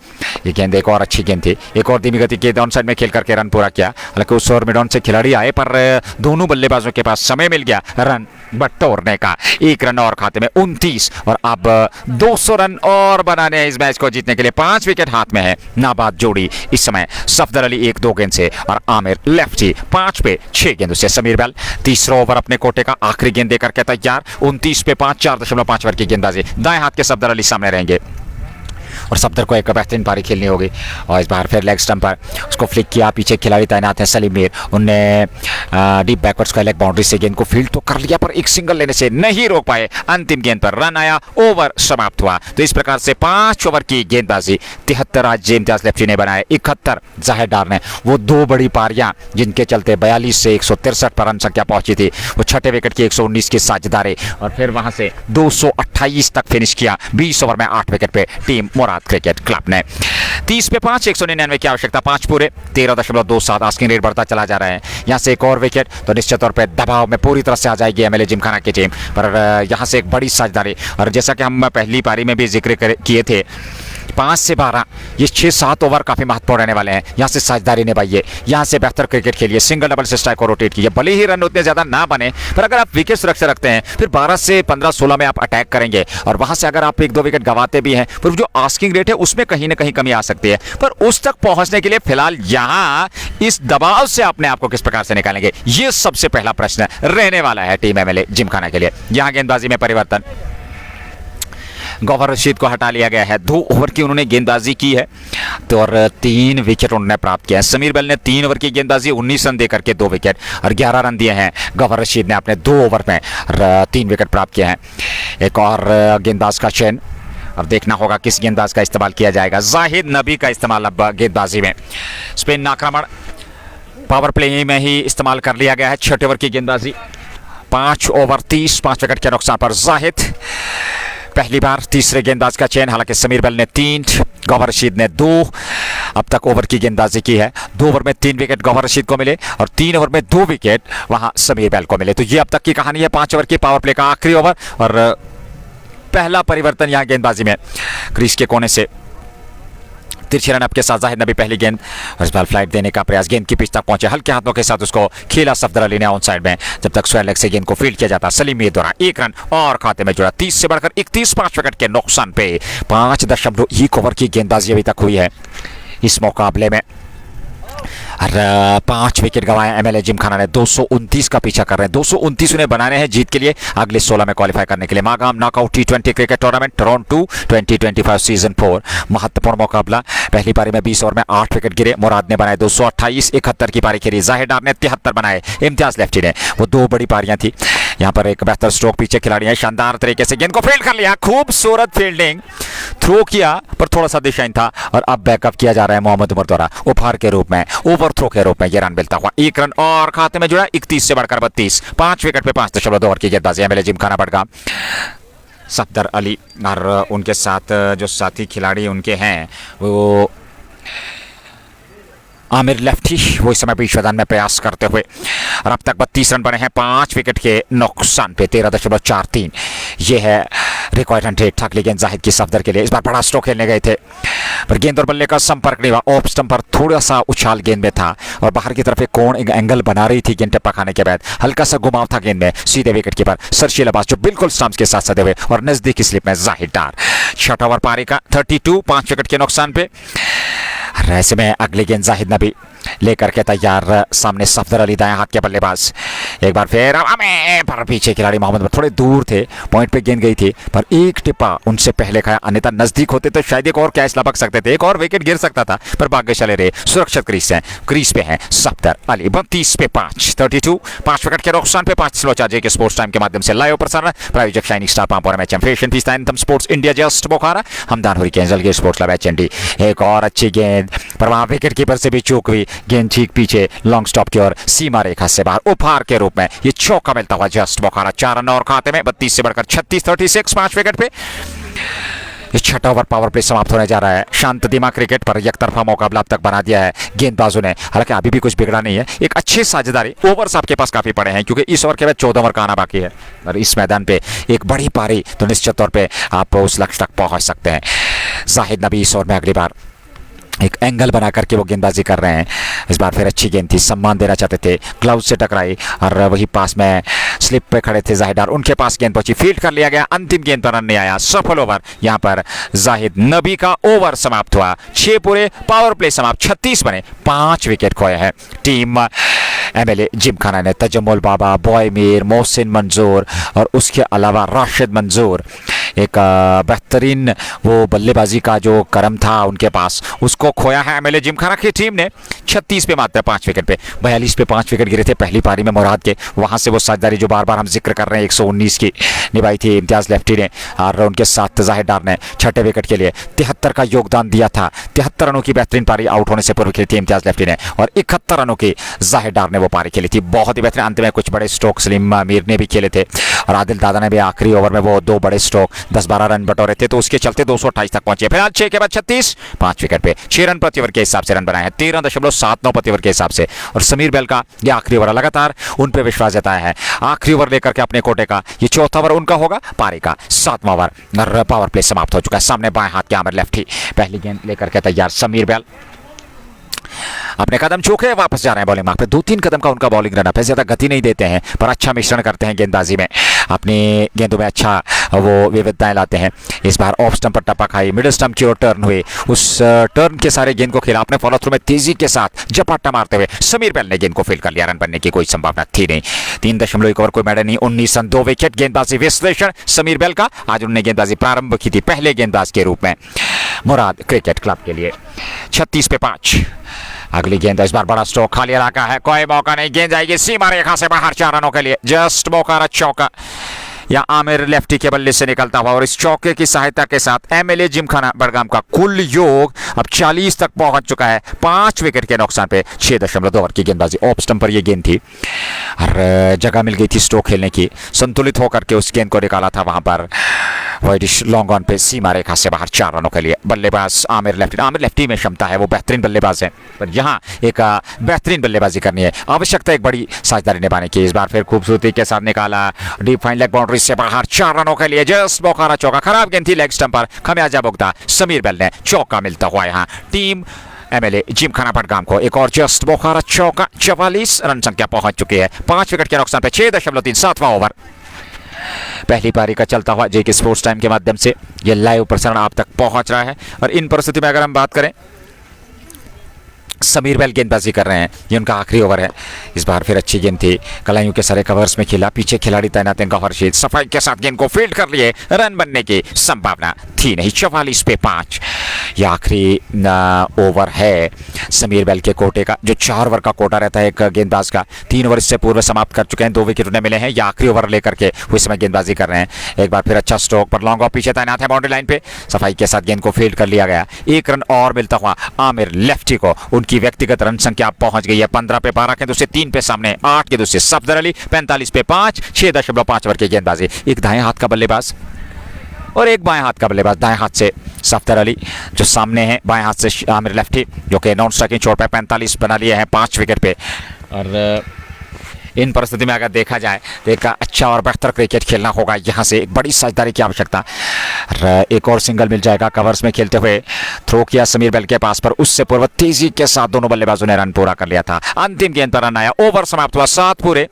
ये गेंद एक और अच्छी गेंद थी, एक और धीमी गति के डाउन साइड में खेल करके रन पूरा किया। हालांकि उस ओवर में डाउन से खिलाड़ी आए, पर दोनों बल्लेबाजों के पास समय मिल गया रन बटोरने का। 1 रन और खाते में 29, और अब 200 रन और बनाने हैं इस मैच को जीतने के लिए। 5 विकेट हाथ में है नाबाद जोड़ी इस समय, सफदर अली 1-2 गेंद से और आमिर लेफ्टी 5 पे 6 गेंदों से। समीर बेल तीसरा ओवर अपने कोटे का आखिरी गेंद देकर के तैयार। 29 पे 5, 4.5 ओवर की गेंदबाजी। दाएं हाथ के सफदर अली सामने रहेंगे, और सफदर को एक बेहतरीन पारी खेलनी होगी। और इस बार फिर लेग स्टंप पर उसको फ्लिक किया, पीछे खिलाड़ी तैनात है सलीम मीर, उनने डीप बैकवर्ड्स का लेग बाउंड्री से गेंद को फील्ड तो कर लिया, पर एक सिंगल लेने से नहीं रोक पाए। अंतिम गेंद पर रन आया, ओवर समाप्त हुआ। तो इस प्रकार से 5 ओवर की गेंदबाजी 73 आज इम्तियाज लेफ्टी ने बनाए, 71 जाहिर डार ने। वो 2 बड़ी पारियां जिनके चलते 42 से 163 पर रन संख्या पहुंची थी, वो छठे विकेट की 119 की साझेदारी, और फिर वहां से 228 तक फिनिश किया 20 ओवर में 8 विकेट पे टीम मुराद क्रिकेट क्लब ने। 30 पे 5, 199 की आवश्यकता, 5 पूरे, 13.27 आस्किंग रेट बढ़ता चला जा रहा है। यहां से एक और विकेट तो निश्चित तौर पे दबाव में पूरी तरह से आ जाएगी एमएलए जिमखाना की टीम, पर यहां से एक बड़ी साझेदारी। और जैसा कि हम पहली पारी में भी जिक्र किए थे, 5 से 12 ये 6-7 ओवर काफी महत्वपूर्ण रहने वाले हैं। यहां से साझेदारी निभाइए, यहां से बेहतर क्रिकेट खेलिए, सिंगल डबल से स्ट्राइक को रोटेट कीजिए। भले ही रन उतने ज्यादा ना बने, पर अगर आप विकेट सुरक्षा रखते हैं, फिर 12 से 15-16 में आप अटैक करेंगे, और वहां से अगर आप 1-2 विकेट गंवाते भी हैं, पर जो आस्किंग रेट है उसमें कहीं ना कहीं कमी आ सकती है। पर उस तक पहुंचने के लिए फिलहाल यहां इस दबाव से अपने आप को किस प्रकार से निकालेंगे, ये सबसे पहला प्रश्न रहने वाला है टीम एमएलए जिमखाना के लिए। यहां गेंदबाजी में परिवर्तन, गौहर रशीद को हटा लिया गया है। 2 ओवर की उन्होंने गेंदबाजी की है, तो और 3 विकेट उन्होंने प्राप्त किया है। समीर बेल ने 3 ओवर की गेंदबाजी 19 रन देकर के 2 विकेट और 11 रन दिए हैं। गौहर रशीद ने अपने 2 ओवर में 3 विकेट प्राप्त किए हैं। एक और गेंदबाज का चयन, अब देखना होगा किस गेंदबाज का इस्तेमाल किया जाएगा। जाहिद नबी का इस्तेमाल अब गेंदबाजी में। स्पिन आक्रमण पावर प्ले में ही इस्तेमाल कर लिया गया है। 6 ओवर की गेंदबाजी, 5 ओवर 30, 5 विकेट के नुकसान पर जाहिद पहली बार तीसरे गेंदबाज का चयन। हालांकि समीर बेल ने 3, गौहर रशीद ने 2 अब तक ओवर की गेंदबाजी की है। 2 ओवर में 3 विकेट गौहर रशीद को मिले और 3 ओवर में 2 विकेट वहां समीर बेल को मिले। तो ये अब तक की कहानी है 5 ओवर की पावर प्ले का आखिरी ओवर। और पहला परिवर्तन यहां गेंदबाजी में, क्रीज के कोने से तिरछे रन अप के साथ जाहिद नबी पहली गेंद, और इस बार फ्लाइट देने का प्रयास, गेंद की पिच तक पहुंचे, हल्के हाथों के साथ उसको खेला सफदर अली ने ऑन साइड में, जब तक स्क्वायर लेग से गेंद को फील्ड किया जाता। सलीम मीर द्वारा 1 रन और खाते में जुड़ा। 30 से बढ़कर 31, 5 विकेट के नुकसान पे 5.1 ओवर की गेंदबाजी अभी तक हुई है इस मुकाबले में। और 5 विकेट गंवाए एमएलए जिमखाना ने। 229 का पीछा कर रहे हैं, 229 उन्हें बनाने हैं जीत के लिए, अगले 16 में क्वालिफाई करने के लिए। मागाम नॉकआउट टी20 क्रिकेट टूर्नामेंट टोरंटो 2025 सीजन 4 महत्वपूर्ण मुकाबला। पहली पारी में 20 ओवर में 8 विकेट गिरे। मुराद ने बनाए 228, 71 की पारी खेली। जाहिर डार ने 73 बनाए, इम्तियाज लेफ्टी ने। वो 2 बड़ी पारियां थी। यहाँ पर एक बेहतर स्ट्रोक पीछे खिलाड़ी है, शानदार तरीके से गेंद को फील्ड कर लिया, खूबसूरत फील्डिंग, थ्रो किया पर थोड़ा सा दिशाहीन था। और अब बैकअप किया जा रहा है मोहम्मद उमर द्वारा उपहार के रूप में, ओवर थ्रो के रूप में। ये रन मिलता हुआ 1 रन और खाते में जुड़ा 31 से बढ़कर 32। 5 विकेट पे 5.2 ओवर की गेंदबाजी एमएलए जिमखाना बड़गाम। सफदर अली और उनके साथ जो साथी खिलाड़ी उनके हैं वो आमिर लेफ्टी, वो इस समय बीच मैदान में प्रयास करते हुए। और अब तक 32 रन बने हैं 5 विकेट के नुकसान पे। 13.43 ये है रिकॉर्ड रन रेट। अगली गेंद जाहिद की सफदर के लिए। इस बार बड़ा स्ट्रोक खेलने गए थे पर गेंद और बल्ले का संपर्क नहीं हुआ। ऑफ स्टंप पर थोड़ा सा उछाल गेंद में था और बाहर की तरफ एक कोण एक एंगल बना रही थी गेंद टप्पा खाने के बाद। हल्का सा घुमाव था गेंद में। सीधे विकेट कीपर सरशील अब्बास जो बिल्कुल स्टंप्स के साथ सदे हुए और नजदीकी स्लिप में जाहिद डार। 6 ओवर पारी का 32, 5 विकेट के नुकसान पे। ऐसे में अगली गेंद जाहिद नबी लेकर के तैयार। सामने सफदर अली दाएं हाथ के बल्लेबाज। एक बार फिर पर पीछे खिलाड़ी मोहम्मद थोड़े दूर थे, पॉइंट पे गेंद गई थी पर एक टिप्पा उनसे पहले खाया, अन्यथा नजदीक होते तो शायद एक और कैच लपक सकते थे, एक और विकेट गिर सकता था। पर भाग्यशाली रहे, सुरक्षित क्रीज पे हैं सफदर अली। 32 पे 5, 32, 5 विकेट के नुकसान पे 5 के स्पोर्ट्स टाइम के माध्यम से लाइव प्रसारण। प्रायोजक shining star Pampore match fashion fiesta anthem sports India just Bokhara Hamdan hurricanes के स्पोर्ट्स लैब एचएनडी। एक और अच्छी गेंद पर वहां विकेट कीपर से भी चूक हुई। गेंद ठीक पीछे लॉन्ग स्टॉप की ओर सीमा रेखा से बाहर। उपहार के रूप में ये चौका मिलता हुआ जस्ट बोखारा। 4 रन और खाते में 32 से बढ़कर 36, 36, 5 विकेट पे। ये 6वां ओवर पावर प्ले समाप्त होने जा रहा है। शांत दिमाग क्रिकेट पर एकतरफा मुकाबला अब तक बना दिया है गेंदबाजों ने। हालांकि अभी भी कुछ बिगड़ा नहीं है। एक अच्छी साझेदारी, ओवर्स आपके पास काफी पड़े हैं क्योंकि इस ओवर के बाद 14 ओवर का आना बाकी है और इस मैदान पे एक बड़ी पारी तो निश्चित तौर पे आप उस लक्ष्य तक पहुंच सकते हैं। जाहिद नबी इस ओवर में अगली बार एक एंगल बना करके वो गेंदबाजी कर रहे हैं। इस बार फिर अच्छी गेंद थी, सम्मान देना चाहते थे, ग्लव्स से टकराई और वही पास में स्लिप पे खड़े थे जाहिद डार, उनके पास गेंद पहुंची, फील्ड कर लिया गया। अंतिम गेंद पर रन नहीं आया। सफल ओवर यहाँ पर जाहिद नबी का ओवर समाप्त हुआ। 6 पूरे, पावर प्ले समाप्त, 36 बने, 5 विकेट खोए हैं। टीम एमएलए जिमखाना ने तजम्मुल बाबा, बॉय मीर, मोहसिन मंजूर और उसके अलावा राशिद मंजूर, एक बेहतरीन वो बल्लेबाजी का जो करम था उनके पास, उसको खोया है एमएलए जिमखाना की टीम ने। 36 पे मात्र 5 विकेट पे। 42 पे 5 विकेट गिरे थे पहली पारी में मुराद के। वहां से वो साझेदारी जो बार बार हम जिक्र कर रहे हैं 119 की निभाई थी इम्तियाज लेफ्टी ने और उनके साथ जाहिद डार ने 6ठे विकेट के लिए 73 का योगदान दिया था। 73 रनों की बेहतरीन पारी आउट होने से पूर्व खेली थी इम्तियाज लेफ्टी ने और 71 रनों की जाहिद डार ने वो पारी खेली थी। बहुत ही बेहतरीन। अंत में कुछ बड़े स्ट्रोक सलीम मीर ने भी खेले थे और आदिल दादा ने भी आखिरी ओवर में वो 2 बड़े स्ट्रोक 10-12 रन बटोरे थे, तो उसके चलते 228 तक पहुंचे। फिर आज 6 के बाद 36, 5 विकेट पे 6 रन प्रति ओवर के हिसाब से रन बनाए हैं, 13.79 प्रति ओवर के हिसाब से। और समीर बेल का ये आखिरी ओवर, लगातार उन पे विश्वास जताया है। आखिरी ओवर लेकर के अपने कोटे का ये 4था ओवर उनका होगा। पारी का 7वां ओवर, पावर प्ले समाप्त हो चुका है। सामने बाएं हाथ के आमिर लेफ्टी, पहली गेंद लेकर के तैयार समीर बेल अपने कदम चूके वापस जा रहे हैं बॉलिंग मार्क पे। 2-3 कदम का उनका बॉलिंग रन है, ज्यादा गति नहीं देते हैं पर अच्छा मिश्रण करते हैं गेंदबाजी में, अपनी गेंदों में अच्छा वो विविधताएं लाते हैं। इस बार ऑफ स्टंप पर टप्पा खाई, मिडिल स्टंप की ओर टर्न हुए, उस टर्न के सारे गेंद को खेला अपने फॉलो थ्रू में तेजी के साथ झपट्टा मारते हुए समीर बेल ने गेंद को फील्ड कर लिया। रन बनने की कोई संभावना थी नहीं। 3.1 ओवर कोई मैडल नहीं, 19 रन 2 विकेट। गेंदबाजी विश्लेषण समीर बेल का, आज उन्होंने गेंदबाजी प्रारंभ की थी पहले गेंदबाज के रूप में मुराद क्रिकेट क्लब के लिए। 36 पे 5। अगली गेंद इस बार बड़ा स्ट्रोक, खाली इलाका है, कोई मौका नहीं, गेंद जाएगी सीमा रेखा से बाहर 4 रनों के लिए। जस्ट बोखारा चौका या आमिर लेफ्टी के बल्ले से निकलता हुआ और इस चौके की सहायता के साथ एमएलए जिमखाना बड़गाम का कुल योग अब 40 तक पहुंच चुका है। 5 विकेट के नुकसान पे 6.2 ओवर की गेंदबाजी। ऑफ स्टंप पर यह गेंद थी और जगह मिल गई थी स्ट्रोक खेलने की, संतुलित होकर के उस गेंद को निकाला था वहां पर वाइडिश लॉन्ग ऑन पे सीमा रेखा से बाहर 4 रनों के लिए। बल्लेबाज आमिर लेफ्टी में क्षमता है, वो बेहतरीन बल्लेबाज है पर यहाँ एक बेहतरीन बल्लेबाजी करनी है, आवश्यकता एक बड़ी साझेदारी निभाने की। इस बार फिर खूबसूरती के साथ निकाला, डीप फाइन लेग बाउंड्री से बाहर 4 रनों के लिए। जस्ट बोखारा चौका, खराब गेंद थी लेग स्टंप पर, खमियाजा भुगता समीर बेल ने। चौका मिलता हुआ यहाँ टीम एमएलए जिमखाना बड़गाम को एक और जस्ट बोखारा चौका। 44 रन संख्या पहुंच चुकी है। 5 विकेट के नुकसान पे 6.3। 7वां ओवर, पहली पारी का चलता हुआ जेके स्पोर्ट्स टाइम के माध्यम से यह लाइव प्रसारण आप तक पहुंच रहा है। और इन परिस्थिति में अगर हम बात करें समीर बैल गेंदबाजी कर रहे हैं, ये उनका आखिरी ओवर है। इस बार फिर अच्छी गेंद थी, कलाइयों के सारे कवर्स में खेला, पीछे खिलाड़ी तैनात हैं गौहर रशीद, सफाई के साथ गेंद को फील्ड कर लिए, रन बनने की संभावना थी नहीं। 44 पे 5 यह आखिरी ओवर है समीर बैल के कोटे का, जो 4 ओवर का कोटा रहता है एक गेंदबाज का। 3 ओवर इससे पूर्व समाप्त कर चुके हैं, 2 विकेट उन्हें मिले हैं, या आखिरी ओवर लेकर के वो इस समय गेंदबाजी कर रहे हैं। एक बार फिर अच्छा स्ट्रोक पर लॉन्ग ऑफ, पीछे तैनात है बाउंड्री लाइन पे, सफाई के साथ गेंद को फील्ड कर लिया गया। 1 रन और मिलता हुआ आमिर लेफ्टी को उनकी व्यक्तिगत रन संख्या पहुंच गई है 15 पे 12 के दूसरे 3 पे सामने 8 के दूसरे सफदर अली। 45 पे 5 6.5 ओवर की गेंदबाजी। एक दाएं हाथ का बल्लेबाज और एक बाएं हाथ का बल्लेबाज, दाएं हाथ से सफदर अली जो सामने है, बाएं हाथ से आमिर लेफ्टी जो कि नॉन स्ट्राइकिंग छोड़ पे 45 बना लिए हैं 5 विकेट पे। और इन परिस्थिति में अगर देखा जाए तो एक अच्छा और बेहतर क्रिकेट खेलना होगा, यहाँ से एक बड़ी साझेदारी की आवश्यकता। एक और सिंगल मिल जाएगा कवर्स में खेलते हुए, थ्रो किया समीर बैल के पास, पर उससे पूर्व तेजी के साथ दोनों बल्लेबाजों ने रन पूरा कर लिया था। अंतिम गेंद पर रन आया, ओवर समाप्त हुआ 7 पूरे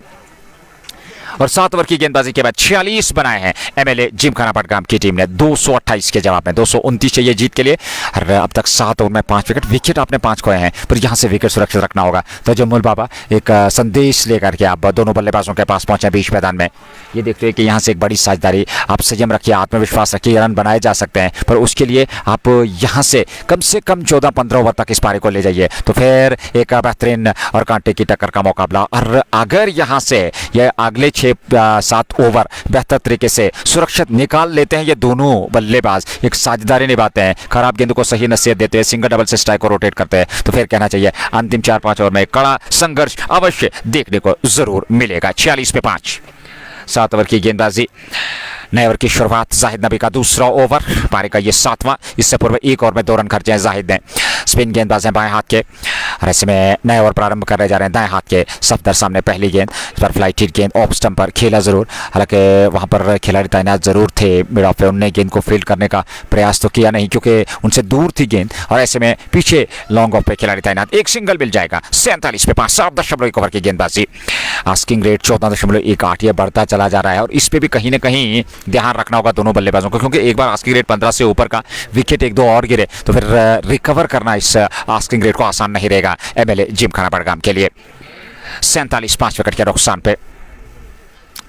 और 7 ओवर की गेंदबाजी के बाद 46 बनाए हैं एमएलए जिमखाना पटगाम की टीम ने 228 के जवाब में। 229 चाहिए जीत के लिए। अब तक 7 ओवर में 5 विकेट आपने 5 खोए हैं, पर यहां से विकेट सुरक्षित रखना होगा। तो जम्मुल बाबा एक संदेश लेकर के आप दोनों बल्लेबाजों के पास पहुंचे बीच मैदान में। ये देखते हैं कि यहाँ से एक बड़ी साझेदारी, आप संयम रखिए, आत्मविश्वास रखिए, रन बनाए जा सकते हैं, पर उसके लिए आप यहाँ से कम 14-15 ओवर तक इस पारी को ले जाइए, तो फिर एक बेहतरीन और कांटे की टक्कर का मुकाबला। और अगर यहाँ से यह अगले 6-7 ओवर बेहतर तरीके से सुरक्षित निकाल लेते हैं, ये दोनों बल्लेबाज एक साझेदारी निभाते हैं, खराब गेंद को सही नसीहत देते हैं, सिंगल डबल से स्ट्राइक को रोटेट करते हैं, तो फिर कहना चाहिए अंतिम 4-5 ओवर में कड़ा संघर्ष अवश्य देखने को जरूर मिलेगा। 46 पे 5 7 ओवर की गेंदबाजी। नए ओवर की शुरुआत, जाहिद नबी का दूसरा ओवर, पारी का ये 7वां। इससे पूर्व 1 ओवर में 2 रन खर्चे हैं जाहिद ने। स्पिन गेंदबाज हैं बाएं हाथ के, और ऐसे में नए ओवर प्रारंभ कर जा रहे हैं दाएं हाथ के सफदर। सामने पहली गेंद, इस पर फ्लाइट हिट गेंद ऑफ स्टंप पर खेला जरूर, हालांकि वहां पर खिलाड़ी तैनात जरूर थे मिड ऑफ पे, उनने गेंद को फील्ड करने का प्रयास तो किया नहीं क्योंकि उनसे दूर थी गेंद, और ऐसे में पीछे लॉन्ग ऑफ पे खिलाड़ी तैनात। एक सिंगल मिल जाएगा। 47 पे 5 7.1 ओवर की गेंदबाजी। आस्किंग रेट 14.18, ये बढ़ता चला जा रहा है, और इस पे भी कहीं ना कहीं ध्यान रखना होगा दोनों बल्लेबाजों को, क्योंकि एक बार आस्किंग रेट 15 से ऊपर का विकेट 1-2 और गिरे तो फिर रिकवर करना इस आस्किंग रेट को आसान नहीं रहेगा एमएलए जिमखाना पटगाम के लिए। 47 5 विकेट के नुकसान पे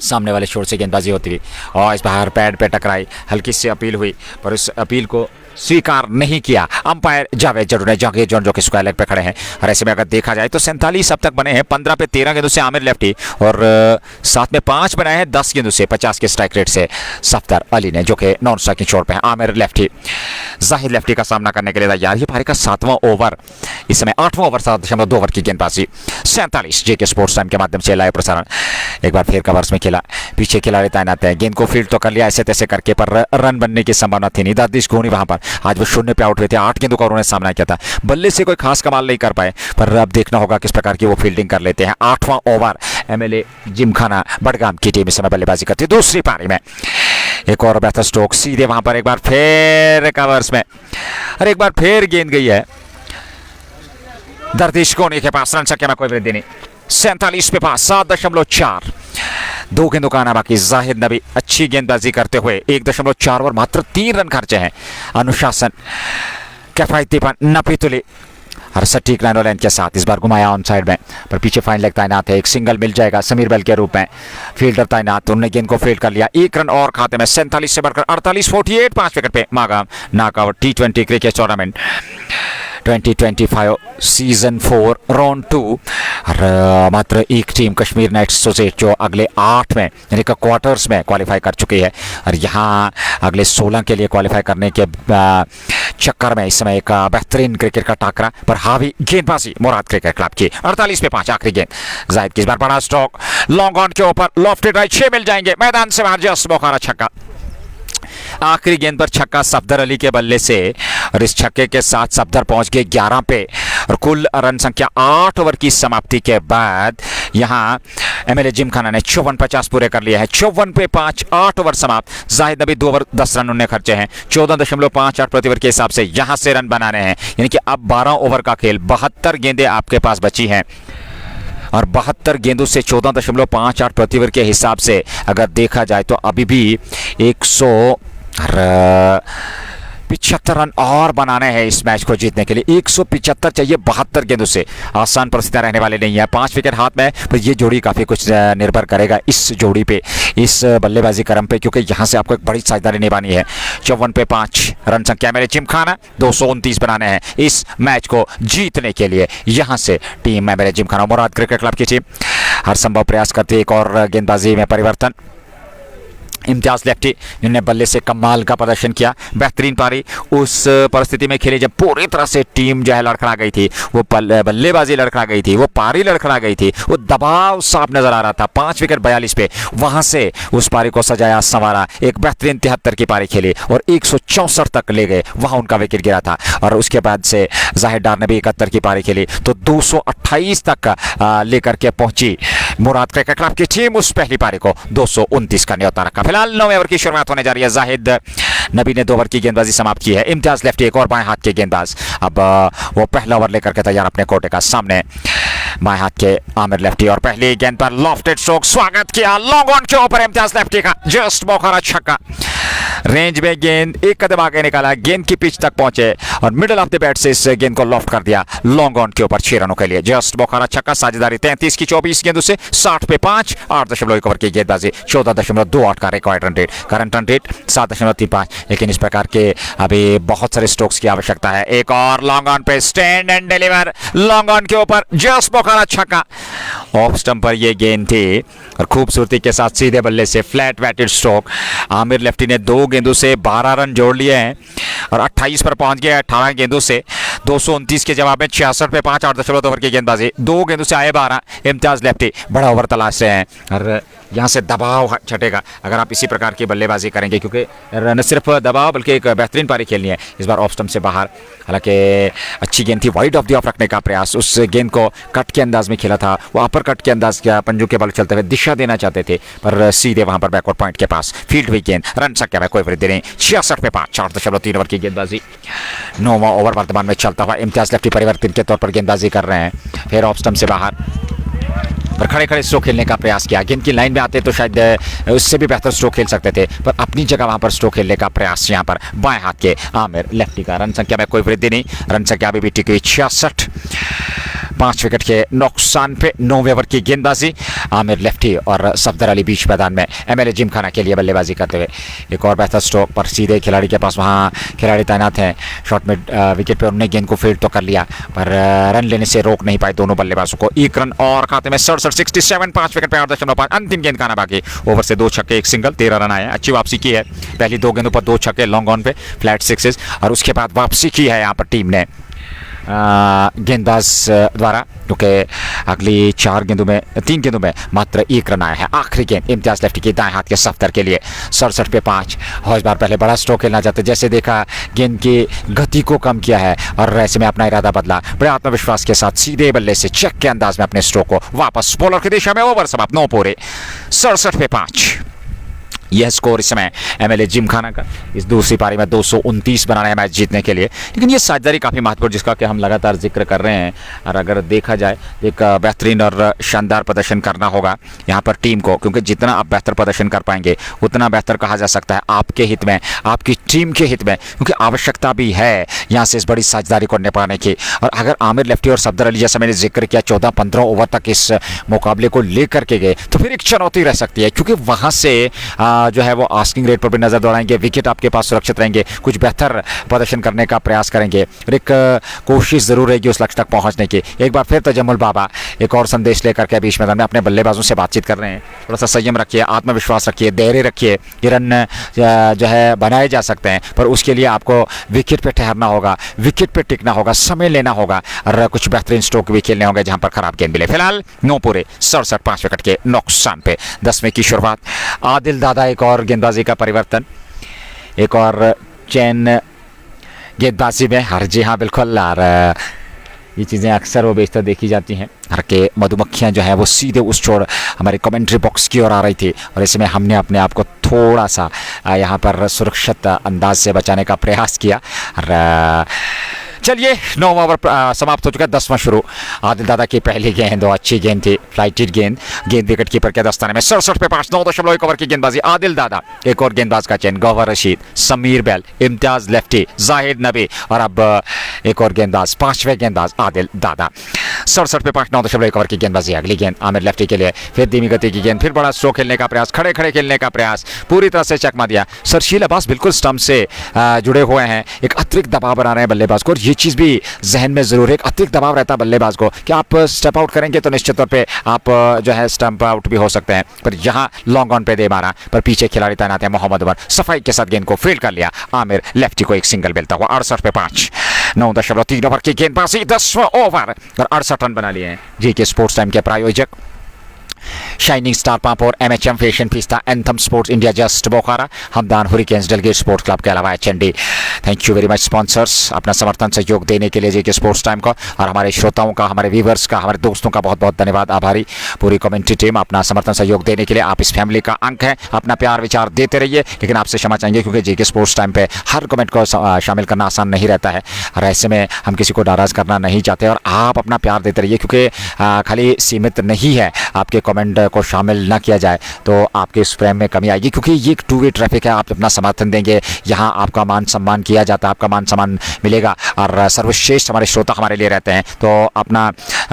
सामने वाले छोर से गेंदबाजी होती हुई, और इस बार पैड पे टकराई, हल्की सी अपील हुई, पर उस अपील को स्वीकार नहीं किया अंपायर जावेद जरूर ने, जागीर जॉन जो कि स्क्वायर लेग पे खड़े हैं। और ऐसे में अगर देखा जाए तो 47 अब तक बने हैं 15 पे 13 गेंदों से आमिर लेफ्टी, और साथ में 5 बनाए हैं 10 गेंदों से 50 के स्ट्राइक रेट से सफदर अली ने, जो कि नॉन स्ट्राइकिंग छोड़ पे हैं। आमिर लेफ्टी जाहिद लेफ्टी का सामना करने के लिए तैयार। ये पारी का 7वां ओवर, इस समय 8वां ओवर 7.2 ओवर की गेंदबाजी। 47 जेके स्पोर्ट्स टाइम के माध्यम से लाइव प्रसारण। एक बार फिर कवर्स में खेला, पीछे खिलाड़ी तैनात है, गेंद को फील्ड तो कर लिया ऐसे तैसे करके, पर रन बनने की संभावना थी नहीं। दादिश घोनी वहां पर आज वो 0 पे आउट हुए थे, 8 गेंदों का उन्होंने सामना किया था, बल्ले से कोई खास कमाल नहीं कर पाए, पर अब देखना होगा किस प्रकार की वो फील्डिंग कर लेते हैं। 8वां ओवर, एमएलए जिमखाना पटगाम की टीम इस समय बल्लेबाजी करती है दूसरी पारी में। एक और बेहतर स्ट्रोक सीधे वहां पर, एक बार फिर कवर्स में, और एक बार फिर गेंद गई है दर्दिश घोनी के पास, रन संख्या में कोई वृद्धि नहीं। 47 पे 5 7.4, 2 गेंदों का आना बाकी। जाहिद नबी अच्छी गेंदबाजी करते हुए 1.4 ओवर मात्र 3 रन खर्चे हैं। अनुशासन, किफायतीपन, नपीतुली और सटीक लाइन लाइन के साथ इस बार घुमाया ऑन साइड में, पर पीछे फाइन लेग तैनात है। एक सिंगल मिल जाएगा समीर बैल के रूप में, फील्डर तैनात, उन्होंने गेंद को फील्ड कर लिया। 1 रन और खाते में। 47 से बढ़कर 48 48 5 विकेट पे Magam knockout. T20 cricket tournament 2025 season 4 round 2, और मात्र एक टीम कश्मीर नाइट एसोसिएट जो अगले 8 में यानी कि क्वार्टर्स में क्वालिफाई कर चुकी है, और यहाँ अगले 16 के लिए क्वालिफाई करने के चक्कर में इस समय एक बेहतरीन क्रिकेट का टाकरा, पर हावी गेंदबाजी मुराद क्रिकेट क्लब की। 48 पे 5 आखिरी गेंद। जाहिद की इस बार बड़ा स्ट्रोक, लॉन्ग ऑन के ऊपर लॉफ्टेड राइट, 6 मिल जाएंगे। मैदान से बाहर जस्ट बोखारा छक्का। आखिरी गेंद पर छक्का सफदर अली के बल्ले से, और इस छक्के के साथ सफदर पहुंच गए 11 पे, और कुल रन संख्या 8 ओवर की समाप्ति के बाद यहां एमएलए जिमखाना ने 54-50 पूरे कर लिया है। 54 पे 5 8 ओवर समाप्त। जाहिद नबी 2 ओवर 10 रन उन्हें खर्चे हैं। 14.58 प्रति ओवर के हिसाब से यहां से रन बनाने हैं, यानी कि अब 12 ओवर का खेल, 72 गेंदें आपके पास बची हैं, और 72 गेंदों से 14.58 प्रति ओवर के हिसाब से अगर देखा जाए तो अभी भी 175 रन और बनाने हैं इस मैच को जीतने के लिए। 175 चाहिए 72 गेंदों से, आसान परिस्थितियां रहने वाली नहीं है। 5 विकेट हाथ में, पर ये जोड़ी काफी कुछ निर्भर करेगा इस जोड़ी पे, इस बल्लेबाजी क्रम पे, क्योंकि यहाँ से आपको एक बड़ी साझेदारी निभानी है। 54 पे 5 रन संख्या मेरे जिमखाना, 229 बनाने हैं इस मैच को जीतने के लिए। यहाँ से टीम में मेरे जिमखाना मुराद क्रिकेट क्लब की टीम हर संभव प्रयास करती है। एक और गेंदबाजी में परिवर्तन, इम्तियाज लेफ्टी जिन्होंने बल्ले से कमाल का प्रदर्शन किया, बेहतरीन पारी उस परिस्थिति में खेली जब पूरी तरह से टीम जो है लड़खड़ा गई थी, वो बल्लेबाजी लड़खड़ा गई थी, वो पारी लड़खड़ा गई थी, वो दबाव साफ नजर आ रहा था। 5 विकेट 42 पे वहां से उस पारी को सजाया संवारा, एक बेहतरीन 73 की पारी खेली और 164 तक ले गए, वहां उनका विकेट गिरा था। और उसके बाद से जाहिद डार ने भी 71 की पारी खेली तो 228 तक लेकर के पहुंची मुराद क्रिकेट क्लब की टीम। उस पहली पारी को 229 का न्योता रखा। फिलहाल 9वें ओवर की शुरुआत होने जा रही है। जाहिद नबी ने 2 ओवर की गेंदबाजी समाप्त की है। इम्तियाज लेफ्टी एक और बाएं हाथ के गेंदबाज, अब वो पहला ओवर लेकर के तैयार अपने कोटे का सामने बाएं हाथ के आमिर लेफ्टी, और पहली गेंद पर लॉफ्टेड स्ट्रोक स्वागत किया लॉन्ग ऑन के ऊपर इम्तियाज लेफ्टी का, जस्ट बौखारा छक्का। रेंज में गेंद एक कदम आगे निकाला, गेंद की पिच तक पहुंचे और मिडल ऑफ द बैट से इस गेंद को लॉफ्ट कर दिया लॉन्ग ऑन के ऊपर 6 रनों के लिए। जस्ट बौखारा छक्का, साझेदारी 33 की 24 गेंदों से 60 पे 5, 8.1 ओवर की गेंदबाजी, 14.28 का record run rate, current run rate 7.35। लेकिन इस प्रकार के अभी बहुत सारे स्ट्रोक्स की आवश्यकता है। एक और लॉन्ग ऑन पे stand and deliver long on के ऊपर, जस्ट बौखारा छक्का। ऑफ स्टंप पर यह गेंद थी और खूबसूरती के साथ सीधे बल्ले से flat batted stroke. Aamir lefty ने 2 गेंदों से 12 रन जोड़ लिए हैं और 28 पर पहुंच गया 18 गेंदों से। 229 के जवाब में 66 पे 5, 8.2 ओवर की गेंदबाजी, 2 गेंदों से आए 12। इम्तियाज लेफ्टी बड़ा ओवर तलाश रहे हैं और यहाँ से दबाव छटेगा अगर आप इसी प्रकार की बल्लेबाजी करेंगे, क्योंकि न सिर्फ दबाव बल्कि एक बेहतरीन पारी खेलनी है। इस बार ऑफ स्टंप से बाहर, हालांकि अच्छी गेंद थी, वाइड ऑफ द ऑफ रखने का प्रयास, उस गेंद को कट के अंदाज में खेला था, वो अपर कट के अंदाज किया, पंजों के बल चलते हुए दिशा देना चाहते थे पर सीधे वहां पर बैकवर्ड पॉइंट के पास फील्ड हुई गेंद, रन संख्या में कोई वृद्धि नहीं। 66 पे 5, 4.3 ओवर की गेंदबाजी। 9वां ओवर वर्तमान में चलता हुआ, इम्तियाज लेफ्टी परिवर्तन के तौर पर गेंदबाजी कर रहे हैं, फिर ऑफ स्टंप से बाहर पर खड़े खड़े स्ट्रोक खेलने का प्रयास किया। गेंद की लाइन में आते तो शायद उससे भी बेहतर स्ट्रोक खेल सकते थे, पर अपनी जगह वहां पर स्ट्रोक खेलने का प्रयास यहाँ पर बाएं हाथ के आमिर लेफ्टी का। रन संख्या में कोई वृद्धि नहीं, रन संख्या अभी भी टिकी 66, 5 विकेट के नुकसान पे 9वें ओवर की गेंदबाजी। आमिर लेफ्टी और सफदर अली बीच मैदान में एमएलए जिमखाना के लिए बल्लेबाजी करते हुए। एक और बेहतर स्ट्रोक पर सीधे खिलाड़ी के पास, वहाँ खिलाड़ी तैनात हैं शॉर्ट मिड विकेट पे, उन्होंने गेंद को फील्ड तो कर लिया पर रन लेने से रोक नहीं पाए दोनों बल्लेबाजों को। 1 रन और खाते में 67, 5 विकेट पे 8.5। अंतिम गेंद का आना बाकी, ओवर से 2 छक्के 1 सिंगल, 13 रन आए। अच्छी वापसी की है, पहली 2 गेंदों पर 2 छक्के लॉन्ग ऑन पे, फ्लैट सिक्सेस, और उसके बाद वापसी की है यहाँ पर टीम ने गेंदबाज द्वारा, क्योंकि अगली 3 गेंदों में मात्र 1 रन आया है। आखिरी गेंद इम्तियाज लेफ्टी की दाएं हाथ के सफ्तर के लिए, 67 पे 5। और इस बार पहले बड़ा स्ट्रोक खेलना चाहते, जैसे देखा गेंद की गति को कम किया है और ऐसे में अपना इरादा बदला, बड़े आत्मविश्वास के साथ सीधे बल्ले से चेक के अंदाज में अपने स्ट्रोक को वापस बॉलर की दिशा में। ओवर समाप्त 9 पूरे, 67 पे 5। यह स्कोर इस समय एमएलए जिमखाना का इस दूसरी पारी में 229 बनाना है मैच जीतने के लिए। लेकिन ये साझेदारी काफ़ी महत्वपूर्ण, जिसका कि हम लगातार जिक्र कर रहे हैं, और अगर देखा जाए एक बेहतरीन और शानदार प्रदर्शन करना होगा यहाँ पर टीम को, क्योंकि जितना आप बेहतर प्रदर्शन कर पाएंगे उतना बेहतर कहा जा सकता है आपके हित में, आपकी टीम के हित में, क्योंकि आवश्यकता भी है यहाँ से इस बड़ी साझेदारी को निभाने की। और अगर आमिर लेफ्टी और सफदर अली, जैसा मैंने जिक्र किया, 14-15 ओवर तक इस मुकाबले को लेकर के गए तो फिर एक चुनौती रह सकती है, क्योंकि वहाँ से जो है वो आस्किंग रेट पर भी नजर दौड़ाएंगे, विकेट आपके पास सुरक्षित रहेंगे, कुछ बेहतर प्रदर्शन करने का प्रयास करेंगे और एक कोशिश जरूर रहेगी उस लक्ष्य तक पहुंचने की। एक बार फिर तजम्मुल बाबा एक और संदेश लेकर के बीच मैदान में अपने बल्लेबाजों से बातचीत कर रहे हैं, थोड़ा सा संयम रखिए, आत्मविश्वास रखिए, धैर्य रखिए। ये रन जो है बनाए जा सकते हैं, पर उसके लिए आपको विकेट पे ठहरना होगा, विकेट पे टिकना होगा, समय लेना होगा और कुछ बेहतरीन स्ट्रोक भी खेलने होंगे जहां पर खराब गेंद मिले। फिलहाल 9 पूरे, 67, 5 विकेट के नुकसान पे 10वें की शुरुआत। आदिल दादा एक और गेंदबाजी का परिवर्तन, एक और चैन गेंदबाजी में। हर जी हाँ बिल्कुल, और ये चीज़ें अक्सर वो बेशतर देखी जाती हैं। हर के मधुमक्खियाँ जो है वो सीधे उस छोर हमारे कमेंट्री बॉक्स की ओर आ रही थी और इसमें हमने अपने आप को थोड़ा सा यहाँ पर सुरक्षित अंदाज से बचाने का प्रयास किया। और चलिए 9 ओवर समाप्त हो चुका है, 10वां शुरू। आदिल दादा की पहली गेंद, अच्छी गेंद थी, फ्लाइटेड गेंद विकेट कीपर के दस्ताने में। 67 पे 5, 9.1 ओवर की गेंदबाजी। आदिल दादा, एक और गेंदबाज का चयन, गौहर रशीद, समीर बेल, इम्तियाज लेफ्टी, जाहिद नबी और अब एक और गेंदबाज, 5वें गेंदबाज आदिल दादा। 67 पे 5, 9.1 ओवर की गेंदबाजी। अगली गेंद आमिर लेफ्टी के लिए, फिर धीमी गति की गेंद, फिर बड़ा स्ट्रोक खेलने का प्रयास, खड़े खड़े खेलने का प्रयास, पूरी तरह से चकमा दिया। सरशील अब्बास बिल्कुल स्टंप से जुड़े हुए हैं, एक अतिरिक्त दबाव बना रहे हैं बल्लेबाज को, और ये चीज़ भी जहन में जरूर है, एक अतिरिक्त दबाव रहता है बल्लेबाज को कि आप स्टेप आउट करेंगे तो निश्चित तौर पे आप जो है स्टंप आउट भी हो सकते हैं। पर यहाँ लॉन्ग ऑन पे दे मारा, पर पीछे खिलाड़ी तैनात है मोहम्मद उमर, सफाई के साथ गेंद को फील्ड कर लिया। आमिर लेफ्टी को एक सिंगल मिलता हुआ। 68 पे 5, 9.3 ओवर की गेंदबाजी, 10वां ओवर और 68 रन बना लिए हैं। जीके स्पोर्ट्स टाइम के प्रायोजक shining star Pampore MHM fashion fiesta, anthem sports India, just Bokhara, Hamdan hurricanes, Dalgate sports club के अलावा HND. Thank you very much sponsors, अपना समर्थन सहयोग देने के लिए जेके स्पोर्ट्स टाइम का, और हमारे श्रोताओं का, हमारे व्यूवर्स का, हमारे दोस्तों का बहुत बहुत धन्यवाद, आभारी। पूरी कमेंट्री टीम अपना समर्थन सहयोग देने के लिए, आप इस फैमिली का अंक है, अपना प्यार विचार देते रहिए। लेकिन आपसे क्षमा चाहेंगे क्योंकि जेके स्पोर्ट्स टाइम पे हर कमेंट को शामिल करना आसान नहीं रहता है, और ऐसे में हम किसी को नाराज़ करना नहीं चाहते, और आप अपना प्यार देते रहिए क्योंकि खाली सीमित नहीं है आपके कमेंट को शामिल ना किया जाए तो आपके इस फ्रेम में कमी आएगी, क्योंकि ये एक टू वे ट्रैफिक है। आप अपना समर्थन देंगे, यहाँ आपका मान सम्मान किया जाता है, आपका मान सम्मान मिलेगा, और सर्वश्रेष्ठ हमारे श्रोता हमारे लिए रहते हैं, तो अपना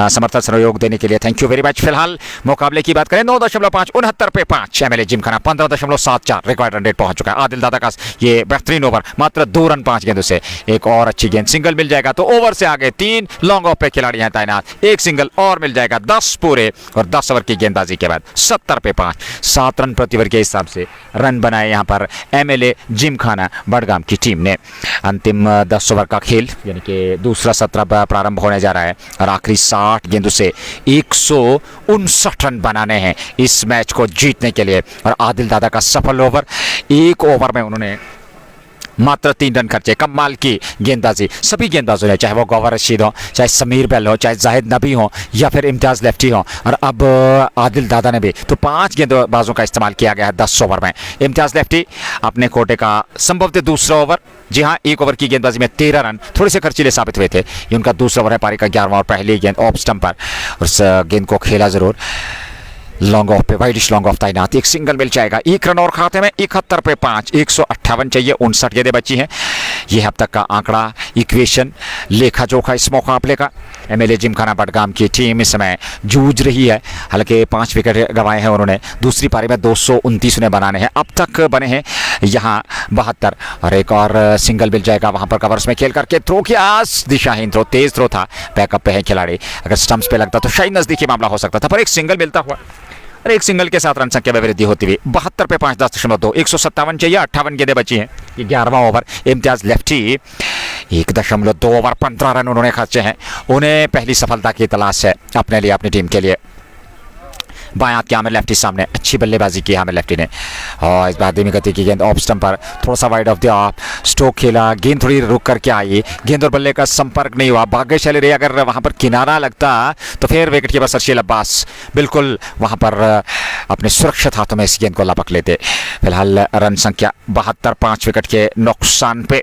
समर्थन सहयोग देने के लिए थैंक यू वेरी मच। फिलहाल मुकाबले की बात करें, 9.5, 69 पे 5, MLA Gymkhana 15.74 record run rate पहुंच चुका है। आदिल दादा का ये बेहतरीन ओवर, मात्र 2 रन 5 गेंदों से, एक और अच्छी गेंद, सिंगल मिल जाएगा तो ओवर से आगे 3 लॉन्ग ऑफ पे खिलाड़ी हैं तैनात, एक सिंगल और मिल जाएगा, 10 पूरे, और 10 ओवर की गेंदबाजी के बाद 70 पे 5, 7 रन प्रति ओवर के हिसाब से रन बनाए यहाँ पर एमएलए जिमखाना बड़गाम की टीम ने। अंतिम 10 ओवर का खेल यानी कि दूसरा सत्र प्रारंभ होने जा रहा है, और आखिरी 60 गेंदों से 159 रन बनाने हैं इस मैच को जीतने के लिए। और आदिल दादा का सफल ओवर, एक ओवर में उन्होंने मात्र 3 रन खर्चे। कमाल की गेंदबाजी सभी गेंदबाजों ने, चाहे वो गौहर रशीद हो, चाहे समीर बेल हो, चाहे जाहिद नबी हो, या फिर इम्तियाज लेफ्टी हो, और अब आदिल दादा ने भी, तो 5 गेंदबाजों का इस्तेमाल किया गया है 10 ओवर में। इम्तियाज लेफ्टी अपने कोटे का संभवतः दूसरा ओवर, जी हाँ, 1 ओवर की गेंदबाजी में 13 रन थोड़े से खर्चीले साबित हुए थे। ये उनका दूसरा ओवर है, पारी का 11वां, और पहली गेंद ऑफ स्टंप पर, उस गेंद को खेला जरूर, लॉन्ग ऑफ पे वाइडिश लॉन्ग ऑफ तैनात, एक सिंगल मिल जाएगा, 1 रन और खाते में। 71 पे 5, 158 चाहिए, 59 गेंदें बची हैं। ये अब तक का आंकड़ा, इक्वेशन, लेखा जोखा इस मुकाबले का। एमएलए जिमखाना बड़गाम की टीम इस समय जूझ रही है, हालांकि 5 विकेट गंवाए हैं उन्होंने, दूसरी पारी में 229 उन्हें बनाने हैं, अब तक बने हैं यहाँ 72, और एक और सिंगल मिल जाएगा वहां पर कवर्स में खेल करके। थ्रो किया, दिशाहीन थ्रो, तेज थ्रो था, बैकअप पे है खिलाड़ी, अगर स्टंप्स पे लगता तो शायद नजदीकी मामला हो सकता था, पर एक सिंगल मिलता हुआ और एक सिंगल के साथ रन संख्या में वृद्धि होती हुई 72 पे 5, 10.2, 157 चाहिए, 58 गेंदें बची हैं। ये 11वां over. Imtiyaz lefty 1.2 over 15 run उन्होंने खर्चे हैं, उन्हें पहली सफलता की तलाश है अपने लिए, अपनी टीम के लिए। बाएं हाथ के आमिर लेफ्टी सामने, अच्छी बल्लेबाजी की आमिर लेफ्टी ने, और इस बार धीमी गति की गेंद ऑफ स्टंप पर, थोड़ा सा wide of the of, stroke खेला, गेंद थोड़ी रुक करके आई, गेंद और बल्ले का संपर्क नहीं हुआ, भाग्यशाली रहे, अगर वहां पर किनारा लगता तो फिर विकेट कीपर सरशील अब्बास बिल्कुल वहां पर अपने सुरक्षित हाथों में इस गेंद को लपक लेते। फिलहाल रन संख्या 72, 5 विकेट के नुकसान पे,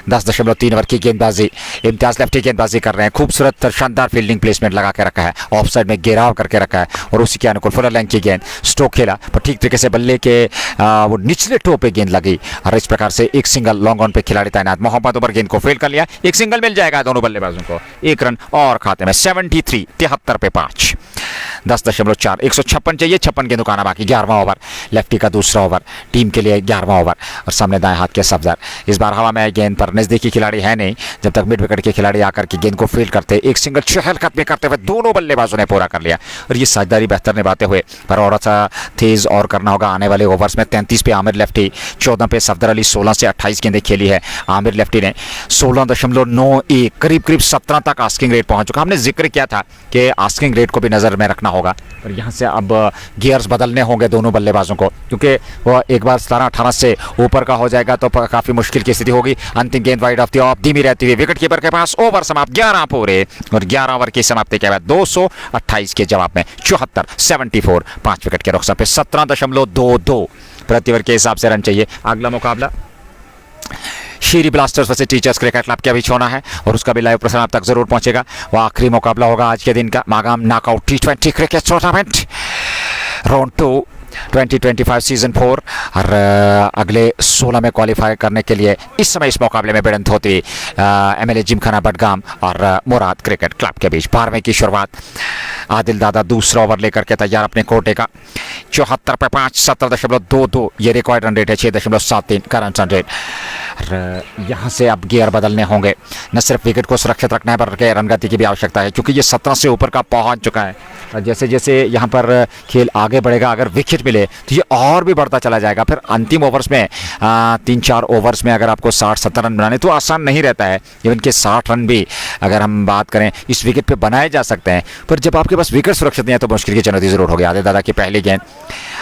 10.3 ओवर की गेंदबाजी। इम्तियाज लेफ्टी गेंदबाजी कर रहे हैं, खूबसूरत शानदार फील्डिंग प्लेसमेंट लगा के रखा है, ऑफ साइड में घेराव करके रखा है, और उसी के अनुकूल फुलर लाइन की गेंद, स्ट्रोक खेला, पर ठीक तरीके से बल्ले के वो निचले टो पे गेंद लगी, और इस प्रकार से एक सिंगल लॉन्ग ऑन पे खिलाड़ी तैनात, मोहम्मद उमर गेंद को फील्ड कर लिया, एक सिंगल मिल जाएगा दोनों बल्लेबाजों को, 1 रन और खाते में। 73, 73 पे 5, 10.4, 156 चाहिए, 56 गेंदों का आना बाकी। 11वां ओवर, लेफ्टी का दूसरा ओवर, टीम के लिए 11वां ओवर, और सामने दाएं हाथ के सफदर, इस बार हवा में गेंद पर नजदीकी खिलाड़ी है नहीं, जब तक मिड विकेट के खिलाड़ी आकर के गेंद को फील्ड करते, एक सिंगल चहलकदमी करते हुए दोनों बल्लेबाजों ने पूरा कर लिया, और ये साझेदारी बेहतर निभाते हुए, पर और सा तेज और करना होगा आने वाले ओवर्स में। 33 पे आमिर लेफ्टी, 14 पे सफदर अली, 16 से 28 गेंदें खेली है आमिर लेफ्टी ने, 16.91, करीब करीब 17 तक आस्किंग रेट पहुंच चुका। हमने जिक्र किया था कि आस्किंग रेट को भी नजर में रखना होगा, और यहाँ से अब गियर्स बदलने होंगे दोनों बल्लेबाजों को, क्योंकि वो एक बार 17-18 से ऊपर का हो जाएगा तो काफी मुश्किल की स्थिति होगी। अंतिम गेंद वाइड ऑफ द ऑफ, धीमी रहती हुई विकेट कीपर के पास, ओवर समाप्त, 11 पूरे, और 11 ओवर की समाप्ति के बाद 228 के जवाब में 74, 74, 5 विकेट के नुकसान पे 17.22 प्रति ओवर के हिसाब से रन चाहिए। अगला मुकाबला Sheeri blasters versus teachers cricket club के बीच होना है और उसका भी लाइव प्रसारण आप तक जरूर पहुंचेगा। वो आखिरी मुकाबला होगा आज के दिन का Magam knockout T20 cricket tournament round 2 2025 season 4 और अगले 16 में क्वालिफाई करने के लिए इस समय इस मुकाबले में भिड़ंत होती MLA जिमखाना बडगाम और मुराद क्रिकेट क्लब के बीच। 12वें की शुरुआत। आदिल दादा दूसरा ओवर लेकर के तैयार अपने कोटे का। 74 पे 5, 70.22 ये रिकॉर्ड रन रेट है। 6.73 का रन रेट। और यहाँ से अब गियर बदलने होंगे। न सिर्फ विकेट को सुरक्षित रखना है बल्कि रन गति की भी आवश्यकता है क्योंकि ये 17 से ऊपर का पहुंच चुका है। जैसे जैसे यहाँ पर खेल आगे बढ़ेगा अगर विकेट मिले तो ये और भी बढ़ता चला जाएगा। फिर अंतिम ओवर्स में 3-4 ओवर्स में अगर आपको 60-70 रन बनाने तो आसान नहीं रहता है। इवन के 60 रन भी अगर हम बात करें इस विकेट पे बनाए जा सकते हैं, पर जब आपके पास विकेट सुरक्षित नहीं है तो मुश्किल की चुनौती जरूर होगी। आदिल दादा की पहली गेंद,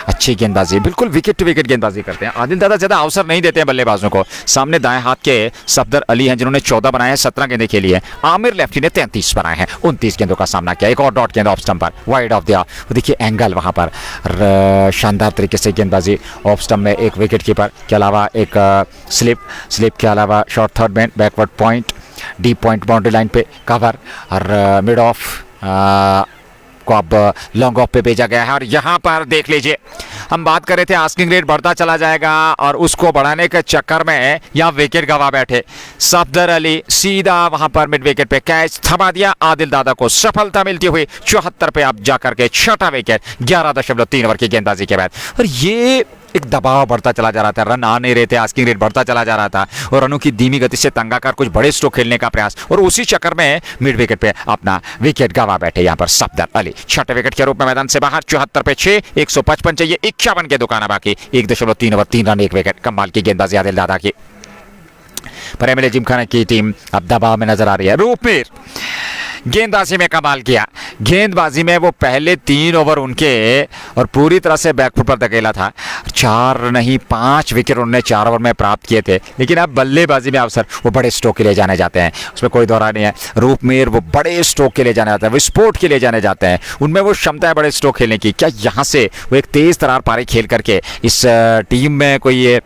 अच्छी गेंदबाजी, बिल्कुल विकेट टू विकेट गेंदबाजी करते हैं। आदिल दादा ज़्यादा अवसर नहीं देते हैं बल्लेबाजों को। सामने दाएं हाथ के सफदर अली हैं जिन्होंने 14 बनाए हैं, 17 गेंदें खेली है। आमिर लेफ्टी ने 33 बनाए हैं, 29 गेंदों का सामना किया। एक और डॉट गेंद ऑफ स्टंप पर वाइड ऑफ दिया। देखिए एंगल वहां पर शानदार तरीके से गेंदबाजी ऑफ स्टंप में एक विकेट कीपर के अलावा एक स्लिप के अलावा short third man backward point, deep point boundary line पे कवर और मिड ऑफ को अब लॉन्ग ऑफ पे भेजा गया है। और यहाँ पर देख लीजिए हम बात कर रहे थे आस्किंग रेट बढ़ता चला जाएगा और उसको बढ़ाने के चक्कर में यहाँ विकेट गवा बैठे। सफदर अली सीधा वहां पर मिड विकेट पे कैच थमा दिया। आदिल दादा को सफलता मिलती हुई 74 पे अब जाकर के छठा विकेट 11.3 ओवर की गेंदबाजी के बाद। और ये एक दबाव बढ़ता चला जा रहा था, रन आ नहीं रहे थे, आस्किंग रेट बढ़ता चला जा रहा था और रनों की धीमी गति से तंगाकार कुछ बड़े स्ट्रोक खेलने का प्रयास और उसी चक्कर में मिड विकेट पे अपना विकेट गवा बैठे यहाँ पर सफदर अली। छठे विकेट के रूप में मैदान से बाहर। 74 पे 6, 155 चाहिए, 51 के दुकाना बाकी। 1.3 ओवर 3 रन 1 विकेट। कमाल की गेंदबाजी आदिल दादा की। पर MLA जिमखाना की टीम अब दबाव में नजर आ रही है। रूपमीर गेंदबाजी में कमाल किया। गेंदबाजी में वो पहले 3 ओवर उनके और पूरी तरह से बैकफुट पर धकेला था। 4 नहीं 5 विकेट उन्होंने 4 ओवर में प्राप्त किए थे। लेकिन अब बल्लेबाजी में अवसर वो बड़े स्ट्रोक के लिए जाने जाते हैं, उसमें कोई दौरा नहीं है। रूपमीर वो बड़े स्ट्रोक के लिए जाने जाते हैं, वो स्पोर्ट के लिए जाने जाते हैं, उनमें वो क्षमता है बड़े स्ट्रोक खेलने की। क्या यहाँ से वो एक तेज तरार पारी खेल करके इस टीम में कोई ये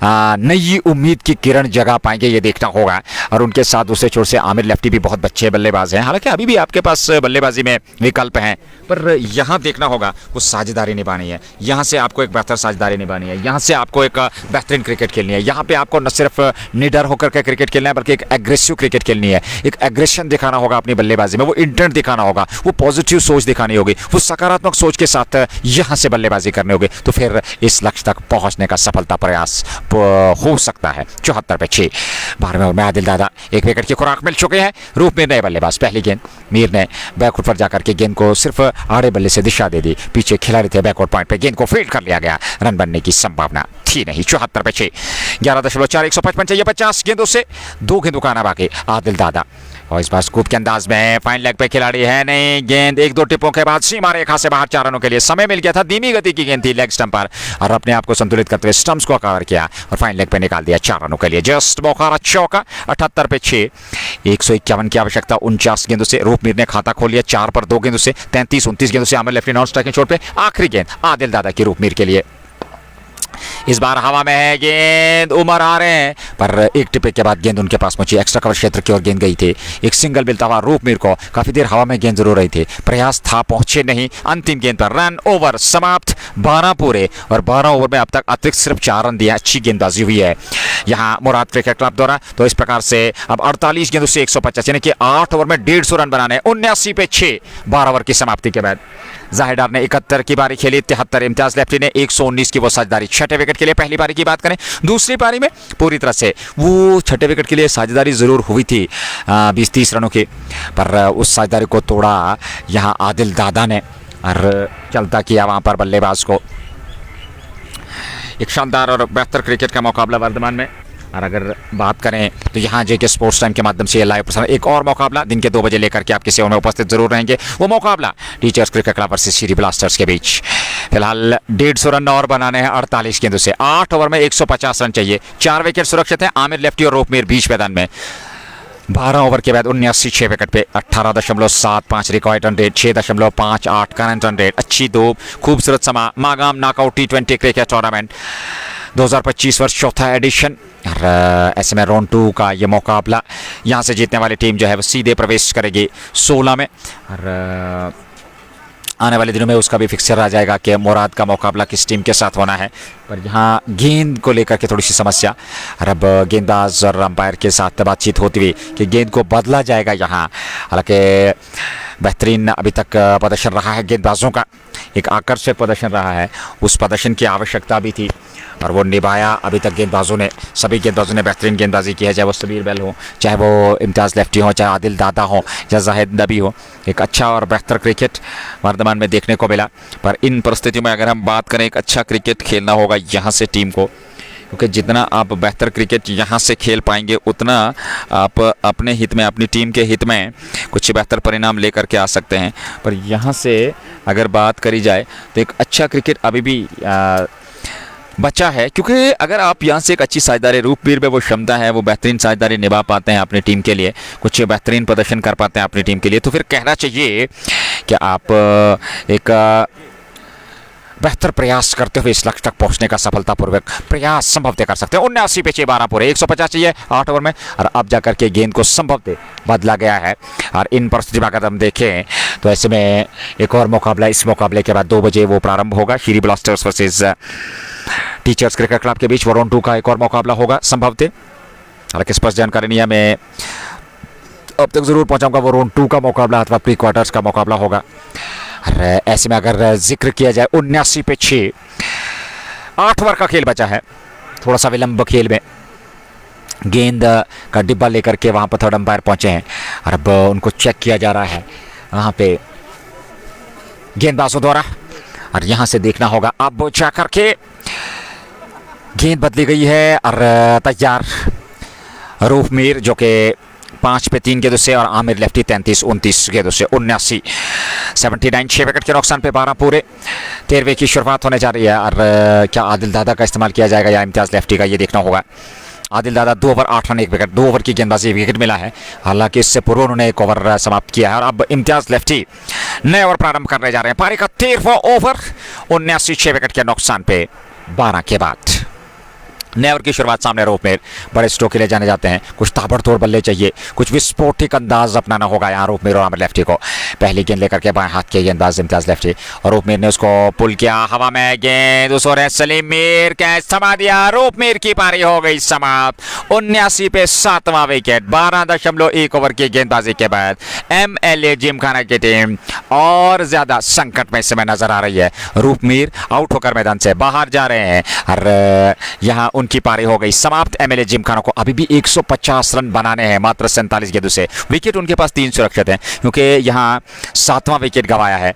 नई उम्मीद की किरण जगा पाएंगे, ये देखना होगा। और उनके साथ दूसरे छोर से आमिर लेफ्टी भी बहुत अच्छे बल्लेबाज हैं। हालांकि अभी भी आपके पास बल्लेबाजी में विकल्प हैं, पर यहाँ देखना होगा वो साझेदारी निभानी है। यहाँ से आपको एक बेहतर साझेदारी निभानी है, यहाँ से आपको एक बेहतरीन क्रिकेट खेलनी है। यहाँ पे आपको न सिर्फ निडर होकर के क्रिकेट खेलना है बल्कि एक एग्रेसिव क्रिकेट खेलनी है। एक एग्रेशन दिखाना होगा अपनी बल्लेबाजी में, वो इंटेंट दिखाना होगा, वो पॉजिटिव सोच दिखानी होगी, वो सकारात्मक सोच के साथ यहाँ से बल्लेबाजी करनी होगी। तो फिर इस लक्ष्य तक पहुँचने का सफलता प्रयास हो सकता है। 74 पे 6। 12वें ओवर में आदिल दादा एक विकेट की खुराक मिल चुके हैं। रूपमीर नए बल्लेबाज। पहली गेंद मीर ने बैकवर्ड पर जाकर के गेंद को सिर्फ आड़े बल्ले से दिशा दे दी। पीछे खिलाड़ी थे बैकवर्ड पॉइंट पे, गेंद को फील्ड कर लिया गया। रन बनने की संभावना थी नहीं। 74 पे 6, 11.4, 155 चाहिए। 50 गेंदों से 2 गेंदों का आना बाकी। आदिल दादा और इस बार स्कूप के अंदाज में फाइन लेग पे खिलाड़ी है नहीं। गेंद 1-2 टिपों के बाद सीमा रेखा से बाहर 4 रनों के लिए समय मिल गया था। धीमी गति की गेंद थी लेग स्टंप पर और अपने आप को संतुलित करते हुए स्टंप्स को कवर किया और फाइन लेग पे निकाल दिया 4 रनों के लिए। जस्ट मौका चौका। 78 पे 6, 151 की आवश्यकता 49 गेंदों से। रूपमीर ने खाता खोल लिया 4 पर 2 गेंदों से। 33-29 गेंदों से आमिर लेफ्टी नॉन स्ट्राइकिंग छोड़ पे। आखिरी गेंद आदिल दादा की रूपमीर के लिए। इस बार हवा में है गेंद, उमर आ रहे हैं पर एक टिपे के बाद गेंद उनके पास पहुंची। एक्स्ट्रा कवर क्षेत्र की ओर गेंद गई थी। एक सिंगल मिलता हुआ रूपमीर को। काफी देर हवा में गेंद जरूर रही थी, प्रयास था, पहुंचे नहीं। अंतिम गेंद पर रन ओवर समाप्त। 12 पूरे और 12 ओवर में अब तक अतिरिक्त सिर्फ 4 रन दिया। अच्छी गेंदबाजी हुई है यहाँ मुराद क्रिकेट क्लब द्वारा। तो इस प्रकार से अब 48 गेंदों से 150 यानी कि 8 ओवर में 150 रन बनाने। 79 पे 6, 12 ओवर की समाप्ति के बाद जाहिर ने 71 की बारी खेली। 73 इम्तियाज लेफ्टी ने 119 की वो साझेदारी। छठे विकेट के लिए पहली पारी की बात करें, दूसरी पारी में पूरी तरह से वो छठे विकेट के लिए साझेदारी जरूर हुई थी 20-30 रनों की, पर उस साझेदारी को तोड़ा यहाँ आदिल दादा ने और चलता किया वहां पर बल्लेबाज को। एक शानदार और बेहतर क्रिकेट का मुकाबला वर्तमान में। और अगर बात करें तो यहाँ JK स्पोर्ट्स टाइम के माध्यम से ये लाइव प्रसारण एक और मुकाबला दिन के 2 बजे लेकर के आपकी सेवा में उपस्थित जरूर रहेंगे। वो मुकाबला टीचर्स क्रिकेट क्लब वर्सेस शीरी ब्लास्टर्स के बीच। फिलहाल 150 रन और बनाने हैं 48 गेंदों से। 8 ओवर में 150 रन चाहिए। 4 विकेट सुरक्षित हैं। आमिर लेफ्टी और रूपमीर बीच मैदान में। 12 ओवर के बाद 79 6 विकेट पे 18.75 record run rate. 6.58 current run rate. अच्छी 2 खूबसूरत समा। Magam knockout T20 cricket tournament 2025 वर्ष चौथा एडिशन। और ऐसे में राउंड 2 का ये मुकाबला, यहाँ से जीतने वाली टीम जो है वो सीधे प्रवेश करेगी 16 में। और आने वाले दिनों में उसका भी फिक्सचर आ जाएगा कि मुराद का मुकाबला किस टीम के साथ होना है। पर यहाँ गेंद को लेकर के थोड़ी सी समस्या, और अब गेंदबाज और अंपायर के साथ बातचीत होती हुई कि गेंद को बदला जाएगा यहाँ। हालांकि बेहतरीन अभी तक प्रदर्शन रहा है गेंदबाजों का, एक आकर्षक प्रदर्शन रहा है, उस प्रदर्शन की आवश्यकता भी थी और वो निभाया अभी तक गेंदबाजों ने। सभी गेंदबाजों ने बेहतरीन गेंदबाजी की है, चाहे वो सबीर बेल हो, चाहे वो इम्तियाज़ लेफ्टी हो, चाहे आदिल दादा हो या जाहिद नबी हो। एक अच्छा और बेहतर क्रिकेट वर्तमान में देखने को मिला। पर इन परिस्थितियों में अगर हम बात करें, एक अच्छा क्रिकेट खेलना होगा यहाँ से टीम को, क्योंकि जितना आप बेहतर क्रिकेट यहाँ से खेल पाएंगे उतना आप अपने हित में, अपनी टीम के हित में कुछ बेहतर परिणाम लेकर के आ सकते हैं। पर यहाँ से अगर बात करी जाए तो एक अच्छा क्रिकेट अभी भी बचा है, क्योंकि अगर आप यहाँ से एक अच्छी साझेदारी, रूपवीर में वो क्षमता है, वो बेहतरीन साझेदारी निभा पाते हैं अपनी टीम के लिए, कुछ बेहतरीन प्रदर्शन कर पाते हैं अपनी टीम के लिए, तो फिर कहना चाहिए कि आप एक बेहतर प्रयास करते हुए इस लक्ष्य तक पहुंचने का सफलतापूर्वक प्रयास संभवतः कर सकते हैं। 79 पे 6-12 पूरे 150 चाहिए 8 ओवर में, और अब जाकर के गेंद को संभवतः बदला गया है। और इन परिस्थितियों में अगर हम देखें तो ऐसे में एक और मुकाबला, इस मुकाबले के बाद 2 बजे वो प्रारंभ होगा, Shri blasters versus teachers cricket club के बीच। वो राउंड 2 का एक और मुकाबला होगा संभवतः, हालांकि स्पष्ट जानकारी नहीं है, मैं अब तक जरूर पहुंचाऊंगा। वो राउंड 2 का मुकाबला अथवा प्री क्वार्टर्स का मुकाबला होगा। ऐसे में अगर जिक्र किया जाए 79 पे 6, 8 ओवर का खेल बचा है, थोड़ा सा विलंब खेल में गेंद का डिब्बा लेकर के वहां पर थर्ड अंपायर पहुंचे हैं और अब उनको चेक किया जा रहा है वहां पे गेंदबाजों द्वारा। और यहां से देखना होगा अब जाकर के गेंद बदली गई है और तैयार रूफ मीर जो कि 5 पे 3 गेंदों से, और आमिर लेफ्टी 33-29 गेंदों से 79 79 6 विकेट के नुकसान पे 12 पूरे। 13वें की शुरुआत होने जा रही है। और क्या आदिल दादा का इस्तेमाल किया जाएगा या इम्तियाज़ लेफ्टी का, ये देखना होगा। आदिल दादा 2 ओवर 8 रन 1 विकेट, 2 ओवर की गेंदबाजी विकेट मिला है, हालांकि इससे पूर्व उन्होंने 1 ओवर समाप्त किया है। और अब इम्तियाज़ लेफ्टी नए ओवर प्रारंभ करने जा रहे हैं। पारी का 13वां ओवर 79 6 विकेट के नुकसान पे 12 के बाद। नए ओवर की शुरुआत सामने रोप में बड़े स्ट्रोक के लिए जाने जाते हैं, कुछ ताबड़तोड़ बल्ले चाहिए, कुछ विस्फोटक अंदाज अपनाना होगा यहाँ रूप मीर और आमिर लेफ्टी को। पहली गेंद लेकर के बाएं हाथ के गेंदबाज इम्तियाज़ लेफ्टी, और रूप मीर ने उसको पुल किया, हवा में गेंद उस ओर सलीम मीर कैच थमा दिया, रूप मीर की पारी हो गई समाप्त। 79 पे 7वां विकेट। 12.1 ओवर की गेंदबाजी के बाद MLA जिमखाना की टीम और ज्यादा संकट में इस समय नजर आ रही है। रूप मीर आउट होकर मैदान से बाहर जा रहे हैं और यहाँ उनकी पारी हो गई समाप्त। MLA जिमखाना को अभी भी 150 रन बनाने हैं मात्र 47 गेंदों से। विकेट उनके पास 3 सुरक्षित हैं, क्योंकि यहाँ 7वां विकेट गंवाया है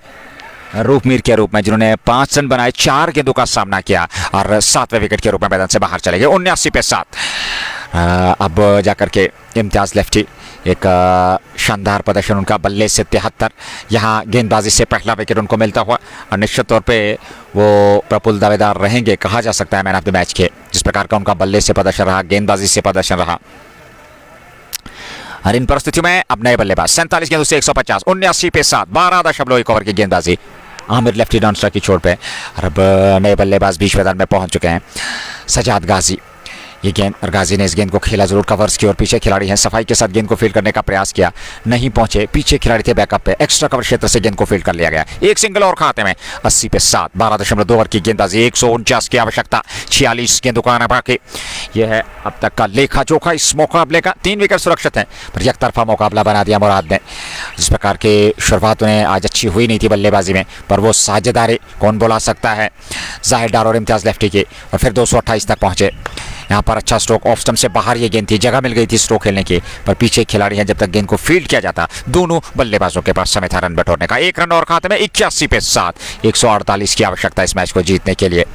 रूप मीर के रूप में, जिन्होंने 5 रन बनाए, 4 गेंदों का सामना किया और 7वें विकेट के रूप में मैदान से बाहर चले गए। 79 पे 7। अब जाकर के इम्तियाज़ लेफ्टी, एक शानदार प्रदर्शन उनका, बल्ले से 73। यहाँ गेंदबाजी से पहला विकेट उनको मिलता हुआ, और निश्चित तौर पे वो प्रफुल्ल दावेदार रहेंगे, कहा जा सकता है मैन ऑफ द मैच के, जिस प्रकार का उनका बल्ले से प्रदर्शन रहा, गेंदबाजी से प्रदर्शन रहा। और इन परिस्थितियों में अब नए बल्लेबाज 47 गेंदों से 150। 79 पे 7। 12.1 ओवर की गेंदबाजी आमिर लेफ्टी नॉन स्ट्राइक की छोर पे, और अब नए बल्लेबाज बीच मैदान में पहुंच चुके हैं। सजाद गाजी, ये गेंद, और गाजी ने इस गेंद को खेला जरूर कवर्स की और पीछे खिलाड़ी हैं, सफाई के साथ गेंद को फील्ड करने का प्रयास किया, नहीं पहुंचे, पीछे खिलाड़ी थे बैकअप पे, एक्स्ट्रा कवर क्षेत्र से गेंद को फील्ड कर लिया गया। एक सिंगल और खाते में 80 पे 7। 12.2 ओवर की गेंदबाजी, 149 की आवश्यकता, 46 गेंदों का आना बाकी। यह है अब तक का लेखा जोखा इस मुकाबले का। 3 विकेट सुरक्षित हैं, पर एक तरफा मुकाबला बना दिया मुराद ने। जिस प्रकार की शुरुआत उन्हें आज अच्छी हुई नहीं थी बल्लेबाजी में, पर वो साझेदारी कौन बुला सकता है जाहिर डार और इम्तियाज़ लेफ्टी की, और फिर 228 तक पहुंचे। यहाँ पर अच्छा स्ट्रोक, ऑफ स्टंप से बाहर ये गेंद थी, जगह मिल गई थी स्ट्रोक खेलने की, पर पीछे खिलाड़ी हैं, जब तक गेंद को फील्ड किया जाता दोनों बल्लेबाजों के पास समय था रन बटोरने का। 1 रन और खाते में 81 पे 7। 148 की आवश्यकता इस मैच को जीतने के लिए।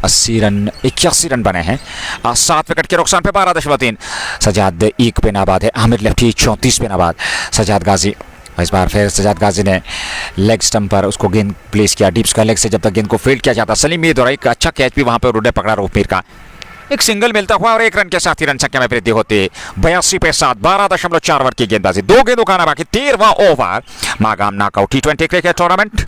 80 रन, 81 रन बने हैं। 7 विकेट के नुकसान पे 12.3। सजाद 1 पे नाबाद है, आमिर लेफ्टी 34 पे नाबाद। सजाद गाजी, इस बार फिर सजाद गाजी ने लेग स्टंप पर उसको गेंद प्लेस किया, डीप स्क्वायर लेग से जब तक गेंद को फील्ड किया जाता। सलीम मीर द्वारा एक अच्छा कैच भी वहां पर उन्होंने पकड़ा रूप मीर का, एक सिंगल मिलता हुआ और 1 रन के साथ ही रन संख्या में वृद्धि होती। 82 पे 7। 12.4 ओवर की गेंदबाजी, 2 गेंदों का आना बाकी। 13वां over. Magam knockout T20 cricket tournament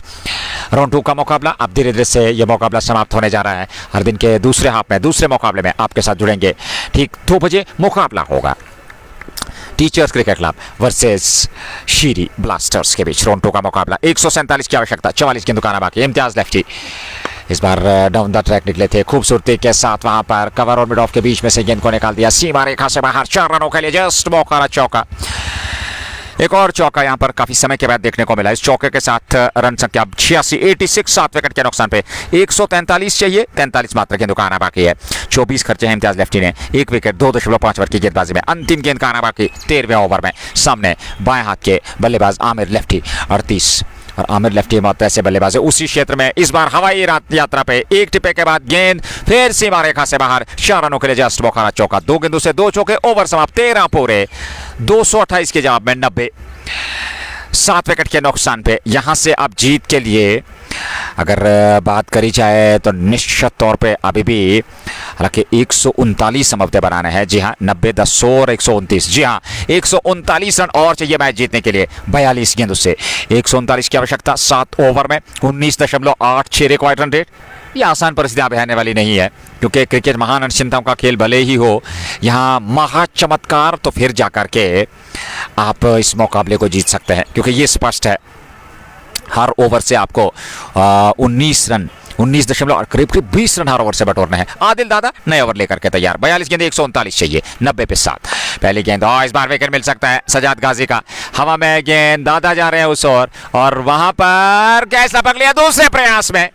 round 2 का मुकाबला अब धीरे धीरे से ये मुकाबला समाप्त होने जा रहा है। हर दिन के दूसरे हाफ में दूसरे मुकाबले में आपके साथ जुड़ेंगे। ठीक 2 बजे मुकाबला होगा टीचर्स क्रिकेट क्लब वर्सेस शीरी ब्लास्टर्स के बीच। राउंड 2 का मुकाबला 147 की आवश्यकता, 44 की दुकाना बाकी। इम्तियाज लेफ्टी इस बार डाउन द ट्रैक निकले थे खूबसूरती के साथ, वहां पर कवर और मिड ऑफ के बीच में से गेंद को निकाल दिया सीमा रेखा से बाहर। 4 रनों के लिए जस्ट मौका चौका। एक और चौका यहां पर काफी समय के बाद देखने को मिला। इस चौके के साथ रन संख्या 86 7 विकेट के नुकसान पे 143 चाहिए, 43 मात्र की दुकाना बाकी है। 24 खर्चे हैं इम्तियाज लेफ्टी ने, 1 विकेट 2.5 ओवर की गेंदबाजी में। अंतिम गेंद का आना बाकी 13वें ओवर में। सामने बाएं हाथ के बल्लेबाज आमिर लेफ्टी 38 और आमिर लेफ्टी मौत ऐसे बल्लेबाज है उसी क्षेत्र में। इस बार हवाई यात्रा पे एक टिपे के बाद गेंद फिर सीमा रेखा से बाहर। 4 रनों के लिए जस्ट मौका चौका। 2 गेंदों से 2 चौके। ओवर समाप्त 13 पूरे 228 के जवाब में 90 7 विकेट के नुकसान पे। यहां से अब जीत के लिए अगर बात करी जाए तो निश्चित तौर पे अभी भी हालांकि 139 समझते बनाने हैं। जी हाँ 90 10 100 और 129। जी हाँ 139 रन और चाहिए मैच जीतने के लिए 42 गेंदों से। 139 की आवश्यकता 7 ओवर में 19.86 रिक्वायर्ड रन रेट। ये आसान परिस्थितियां बहने वाली नहीं है क्योंकि क्रिकेट महान अनिश्चितताओं का खेल भले ही हो, यहाँ महा चमत्कार तो फिर जाकर के आप इस मुकाबले को जीत सकते हैं क्योंकि ये स्पष्ट है हर ओवर से आपको 19 रन 19 करीब 20 रन हर ओवर से बटोरना है। आदिल दादा नए ओवर लेकर के तैयार। 42 गेंद 139 चाहिए, 90 पे 7। पहली गेंद इस बार विकेट मिल सकता है सजाद गाजी का। हवा में गेंद दादा जा रहे हैं उस ओर और वहां पर कैच लपक लिया दूसरे प्रयास में।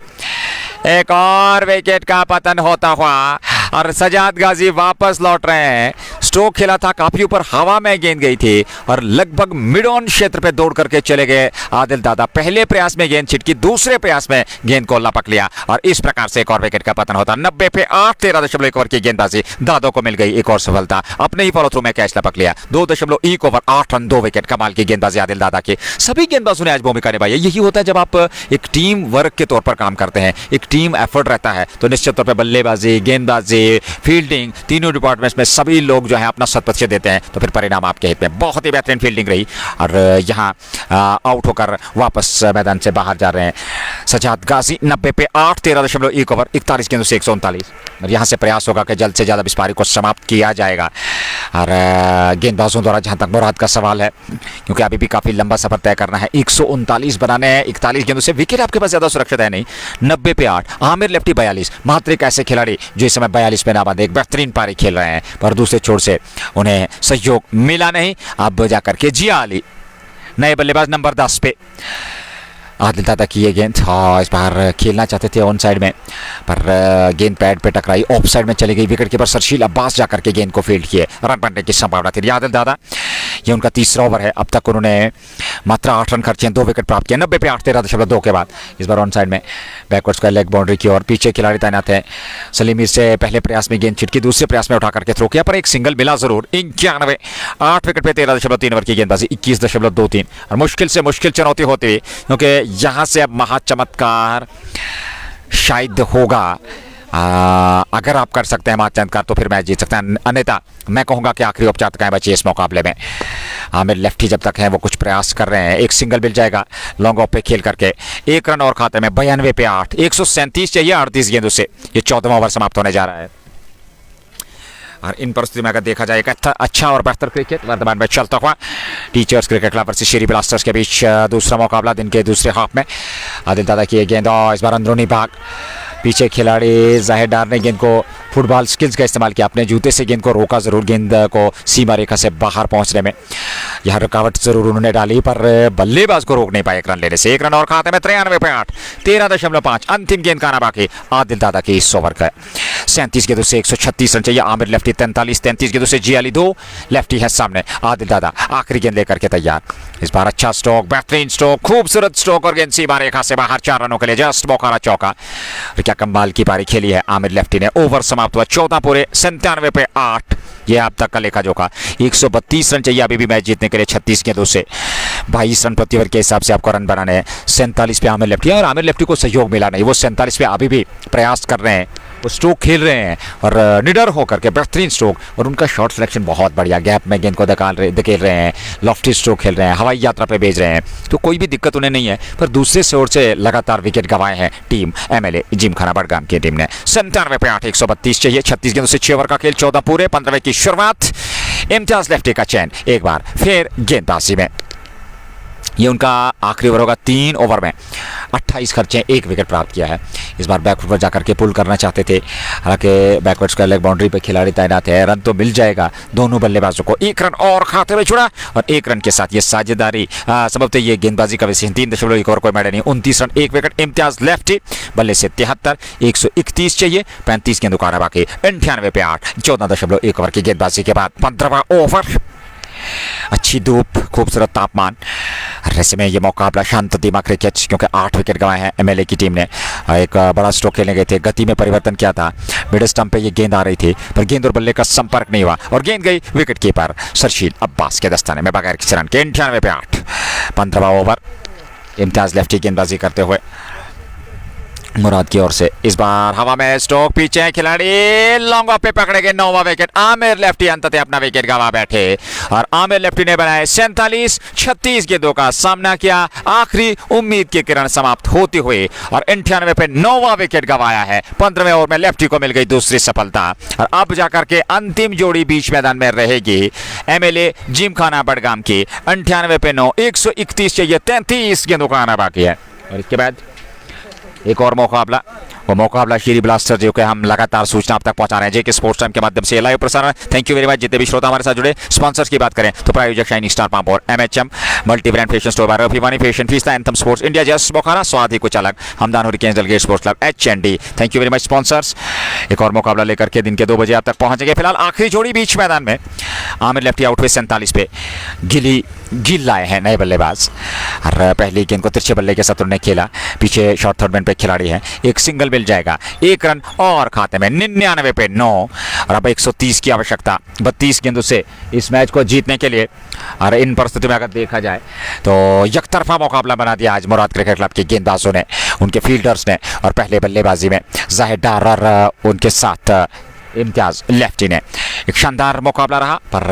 एक और विकेट का पतन होता हुआ और सजाद गाजी वापस लौट रहे हैं। स्ट्रोक खेला था काफी ऊपर, हवा में गेंद गई थी और लगभग मिड ऑन क्षेत्र पे दौड़ करके चले गए आदिल दादा। पहले प्रयास में गेंद छिटकी, दूसरे प्रयास में गेंद को लपक लिया और इस प्रकार से एक और विकेट का पतन होता। 90 पे 8 13.1 ओवर की गेंदबाजी दादो को मिल गई। एक और सफलता, अपने ही फॉलो थ्रू में कैच लपक लिया। 2.1 ओवर 8 रन 2 विकेट। कमाल की गेंदबाजी आदिल दादा की। सभी गेंदबाजों ने आज भूमिका निभाई है। यही होता है जब आप एक टीम वर्क के तौर पर काम करते हैं, एक टीम एफर्ट रहता है तो निश्चित तौर पर बल्लेबाजी, गेंदबाजी, फील्डिंग, तीनों डिपार्टमेंट्स में सभी लोग जो है अपना 100% देते हैं तो फिर परिणाम आपके हित में। बहुत ही बेहतरीन फील्डिंग रही और यहाँ आउट होकर वापस मैदान से बाहर जा रहे हैं सजाद गाजी। 90 पे 8 13.1 ओवर 41 गेंदों से 139 और यहाँ से प्रयास होगा कि जल्द से ज़्यादा इस पारी को समाप्त किया जाएगा। और गेंदबाजों द्वारा जहाँ तक मुराद का सवाल है क्योंकि अभी भी काफ़ी लंबा सफर तय करना है। 139 बनाने हैं 41 गेंदों से। विकेट आपके पास ज़्यादा सुरक्षित है नहीं। 90 पे 8 आमिर लेफ्टी 42 मात्र एक ऐसे खिलाड़ी जो इस समय 42 पे नाबाद एक बेहतरीन पारी खेल रहे हैं पर दूसरे छोर से उन्हें सहयोग मिला नहीं। अब जाकर के जिया अली नए बल्लेबाज नंबर 10 पे। आदिल दादा की ये गेंद इस बार खेलना चाहते थे ऑन साइड में पर गेंद पैड पे टकराई, ऑफ साइड में चली गई। विकेट कीपर सरशील अब्बास जाकर के गेंद को फील्ड किए। रन बनने की संभावना थी। आदिल दादा ये उनका तीसरा ओवर है। अब तक उन्होंने मात्र 8 रन खर्चे, 2 विकेट प्राप्त किए। 90 पे 8 13.2 के बाद इस बार ऑन साइड में बैकवर्ड्स का लेग बाउंड्री की और पीछे खिलाड़ी तैनात है। सलीम मीर से पहले प्रयास में गेंद छिटकी, दूसरे प्रयास में उठा करके थ्रो किया पर एक सिंगल मिला जरूर। 91 8 विकेट पे 13.3 ओवर की गेंदबाजी 21.23 और मुश्किल से मुश्किल चुनौती होती हुई क्योंकि यहाँ से अब महाचमत्कार शायद होगा। अगर आप कर सकते हैं महाचमत्कार तो फिर मैच जीत सकते हैं, अन्यथा मैं कहूंगा कि आखिरी औपचारिकताएं बची इस मुकाबले में। आमिर लेफ्टी जब तक हैं वो कुछ प्रयास कर रहे हैं। एक सिंगल मिल जाएगा लॉन्ग ऑफ पे खेल करके। 1 रन और खाते में 92 पे 8 137 चाहिए 38 गेंदों से। ये 14वां ओवर समाप्त होने जा रहा है और इन परिस्थिति में अगर देखा जाए एक अच्छा और बेहतर क्रिकेट वर्तमान में चलता हुआ टीचर्स क्रिकेट क्लब वर्सेस शीरी ब्लास्टर्स के बीच दूसरा मुकाबला दिन के दूसरे हाफ में। आदिल दादा की गेंद इस बार अंदरूनी भाग, पीछे खिलाड़ी जाहिर डार ने गेंद को फुटबॉल स्किल्स का इस्तेमाल किया, अपने जूते से गेंद को रोका जरूर, गेंद को सीमा रेखा से बाहर पहुंचने में यह रुकावट जरूर उन्होंने डाली पर बल्लेबाज को रोक नहीं पाए 1 रन लेने से। 1 रन और खाते में 93 पे 8 13.5 अंतिम गेंद का आना बाकी आदिल दादा की इस ओवर का। 37 गेंदों से 136 रन चाहिए। आमिर लेफ्टी 33 गेंदों से जी अली 2 लेफ्टी है सामने। आदिल दादा आखिरी गेंद लेकर के तैयार। इस बार अच्छा स्ट्रोक, बेहतरीन स्ट्रोक, खूबसूरत स्ट्रोक और गेंद सीमा रेखा से बाहर। 4 रनों के लिए जस्ट मौका चौका। क्या कमाल की पारी खेली है आमिर लेफ्टी ने। ओवर समाप्त हुआ 14 पूरे 97 पे 8। ये अब तक का लेखा जोखा। 132 रन चाहिए अभी भी मैच जीतने के लिए 36 गेंदों से। 22 रन प्रति ओवर के हिसाब से आपको रन बनाने हैं। 47 पे आमिर लेफ्टी, और आमिर लेफ्टी को सहयोग मिला नहीं, वो 47 पे अभी भी प्रयास कर रहे हैं, वो स्ट्रोक खेल रहे हैं और निडर होकर के बेहतरीन स्ट्रोक, और उनका शॉट सिलेक्शन बहुत बढ़िया, गैप में गेंद को धकेल रहे हैं, लॉफ्टी स्ट्रोक खेल रहे हैं, हवाई यात्रा पे भेज रहे हैं, तो कोई भी दिक्कत उन्हें नहीं है। पर दूसरे ओर से लगातार विकेट गंवाए हैं टीम एमएलए जिमखाना बडगाम की टीम ने। 97 पे 8, 132 चाहिए, 36 गेंदों से 6 ओवर का खेल, 14 पूरे, 15वें की शुरुआत। इम्तियाज लेफ्टी का चयन एक बार फिर गेंदबाजी में, ये उनका आखिरी ओवर होगा। 3 ओवर में 28 खर्चे, 1 विकेट प्राप्त किया है। इस बार बैकवर्ड पर जाकर के पुल करना चाहते थे, हालांकि बैकवर्ड्स का लेग बाउंड्री पर खिलाड़ी तैनात है, रन तो मिल जाएगा दोनों बल्लेबाजों को। 1 रन और खाते में छुड़ा, और 1 रन के साथ ये साझेदारी सबब ये गेंदबाजी का वैसे 3.1 ओवर, कोई मैडल नहीं, 29 रन 1 विकेट। इम्तियाज लेफ्टी बल्ले से 73, 131 चाहिए, 35 गेंदों का बाकी। 98 पे 8, 14.1 ओवर की गेंदबाजी के बाद 15वां ओवर। अच्छी धूप, खूबसूरत तापमान, ऐसे में ये मुकाबला शांत दिमा क्रिकेट, क्योंकि 8 विकेट गंवाए हैं एमएलए की टीम ने। एक बड़ा स्ट्रोक खेलने गए थे, गति में परिवर्तन किया था, मिड स्टंप पे ये गेंद आ रही थी, पर गेंद और बल्ले का संपर्क नहीं हुआ और गेंद गई विकेट कीपर सरशील अब्बास के दस्ताने में बगैर किसी रन के। 98 पे 8, 15वां ओवर। इम्तियाज लेफ्टी गेंदबाजी करते हुए मुराद की ओर से, इस बार हवा में स्ट्रोक, पीछे खिलाड़ी लॉन्ग ऑफ पे पकड़ेंगे, 9वां विकेट। आमिर लेफ्टी अंततः अपना विकेट गंवा बैठे, और आमिर लेफ्टी ने बनाए 47, 36 गेंदों का सामना किया। आखिरी उम्मीद की किरण समाप्त होती हुई, और 98 पे 9वां विकेट गंवाया है। 15वें ओवर में लेफ्टी को मिल गई दूसरी सफलता, और अब जाकर के अंतिम जोड़ी बीच मैदान में रहेगी एमएलए जिमखाना बडगाम की। 98 पे 9, 131 चाहिए, 33 गेंदों का आना बाकी है। और इसके बाद एक और मुकाबला, वो मुकाबला श्री ब्लास्टर जो कि हम लगातार सूचना आप तक पहुंचा रहे हैं जेके स्पोर्ट्स टाइम के माध्यम से लाइव प्रसारण। थैंक यू वेरी मच जितने भी श्रोता हमारे साथ जुड़े। स्पॉन्सर्स की बात करें तो प्रायोजक shining star Pampore MHM multi brand fashion store बार Bhiwani fashion fiesta anthem sports India just Bokhara स्वाद ही कुछ अलग Hamdan hurricanes Dalgate sports club HND. Thank you very much sponsors. एक और मुकाबला लेकर के दिन के 2 बजे आप तक पहुंचेंगे। फिलहाल आखिरी जोड़ी बीच मैदान में, आमिर लेफ्टी आउट हुए 47 पे, गिल लाए हैं नए बल्लेबाज, और पहली गेंद को तिरछे बल्ले के साथ उन्होंने खेला, पीछे शॉर्ट थर्ड मैन पे खिलाड़ी है, एक सिंगल मिल जाएगा, 1 रन और खाते में। 99 पे 9, और अब 130 की आवश्यकता 32 गेंदों से इस मैच को जीतने के लिए। और इन परिस्थितियों में अगर देखा जाए तो यकतरफा मुकाबला बना दिया आज मुराद क्रिकेट क्लब के गेंदबाजों ने, उनके फील्डर्स ने, और पहले बल्लेबाजी में जाहिर डार और उनके साथ इम्तियाज लेफ्टी ने। एक शानदार मुकाबला रहा, पर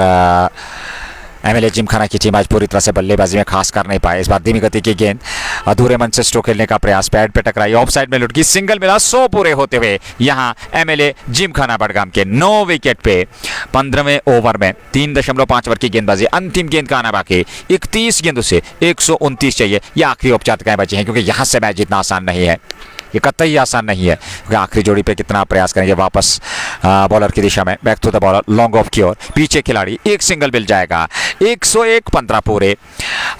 एमएलए जिमखाना की टीम आज पूरी तरह से बल्लेबाजी में खास कर नहीं पाए। इस बार धीमी गति की गेंद अधूरे मन से स्ट्रोक खेलने का प्रयास, पैड पे टकराई, ऑफ साइड में लुट गई, सिंगल मिला, 100 पूरे होते हुए यहां एमएलए जिमखाना बडगाम के 9 विकेट पे 15वें ओवर में 3.5 ओवर की गेंदबाजी। अंतिम गेंद का आना बाकी, 31 गेंदों से 129 चाहिए। यह आखिरी औपचारिकताएं बची हैं, क्योंकि यहां से मैच जीतना आसान नहीं है, ये कतई आसान नहीं है, क्योंकि आखिरी जोड़ी पे कितना प्रयास करेंगे। वापस बॉलर की दिशा में, back to the bowler, long off की ओर, पीछे खिलाड़ी, एक सिंगल मिल जाएगा, 101, 15 पूरे,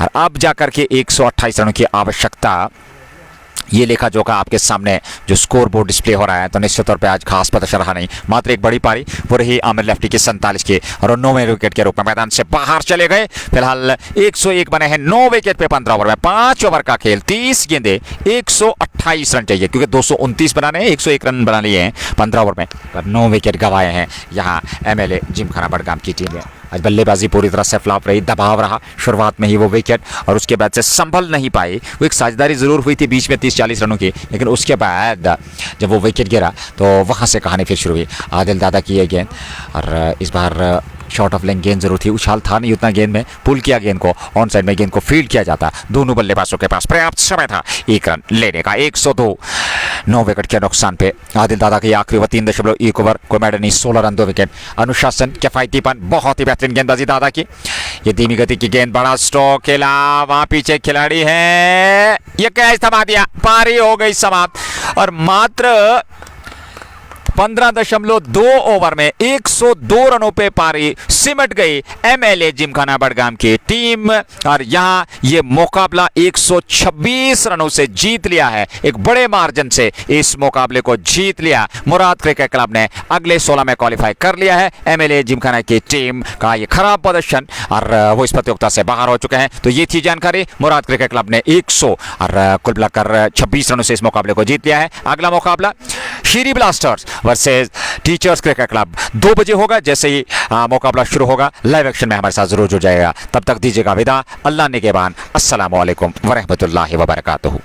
और अब जाकर के 128 रनों की आवश्यकता। ये लेखा जोखा आपके सामने जो स्कोर बोर्ड डिस्प्ले हो रहा है, तो निश्चित तौर पे आज खास प्रदर्शन रहा नहीं, मात्र एक बड़ी पारी वो रही आमिर लेफ्टी की 47 के, और 9वें विकेट के रूप में मैदान से बाहर चले गए। फिलहाल 101 बने हैं 9 विकेट पे 15 ओवर में, 5 ओवर का खेल, 30 गेंदे, 128 रन चाहिए, क्योंकि 229 बनाने हैं, 101 रन बना लिए हैं 15 ओवर में, पर 9 विकेट गंवाए हैं यहाँ एमएलए जिमखाना बडगाम की टीम ने। आज बल्लेबाजी पूरी तरह से फ्लॉप रही, दबाव रहा, शुरुआत में ही वो विकेट, और उसके बाद से संभल नहीं पाई। वो एक साझेदारी जरूर हुई थी बीच में 30-40 रनों की, लेकिन उसके बाद जब वो विकेट गिरा तो वहाँ से कहानी फिर शुरू हुई। आदिल दादा की ये गेंद, और इस बार शॉर्ट ऑफ लेंथ गेंद जरूर थी, उछाल था नहीं उतना गेंद में, पुल किया गेंद को, ऑन साइड में गेंद को फील्ड किया जाता, दोनों बल्लेबाजों के पास पर्याप्त समय था 1 रन लेने का। 102, 9 विकेट के नुकसान पे आदिल दादा की आखिरी ओवर, 3.1 ओवर, कोई मैडल नहीं, 16 रन 2 विकेट। अनुशासन, किफायतीपन, बहुत ही बेहतरीन गेंदबाजी दादा की। ये धीमी गति की गेंद, बड़ा स्ट्रोक खेला, वहां पीछे खिलाड़ी है, ये कैच थमा दिया, पारी हो गई समाप्त, और मात्र 15.2 ओवर में 102 रनों पे पारी सिमट गई एमएलए जिमखाना बडगाम की टीम, और यहां ये मुकाबला 126 रनों से जीत लिया है। एक बड़े मार्जिन से इस मुकाबले को जीत लिया मुराद क्रिकेट क्लब ने, अगले 16 में क्वालिफाई कर लिया है। एमएलए जिमखाना की टीम का ये खराब प्रदर्शन, और वो इस प्रतियोगिता से बाहर हो चुके हैं। तो ये थी जानकारी, मुराद क्रिकेट क्लब ने 100 और कुल मिलाकर 26 रनों से इस मुकाबले को जीत लिया है। अगला मुकाबला Sheeri blasters versus teachers cricket club 2 बजे होगा। जैसे ही मुकाबला शुरू होगा लाइव एक्शन में हमारे साथ जरूर जुड़ जाएगा। तब तक दीजिएगा विदा। अल्लाह निगहबान। अस्सलामु अलैकुम व रहमतुल्लाहि व बरकातुहू।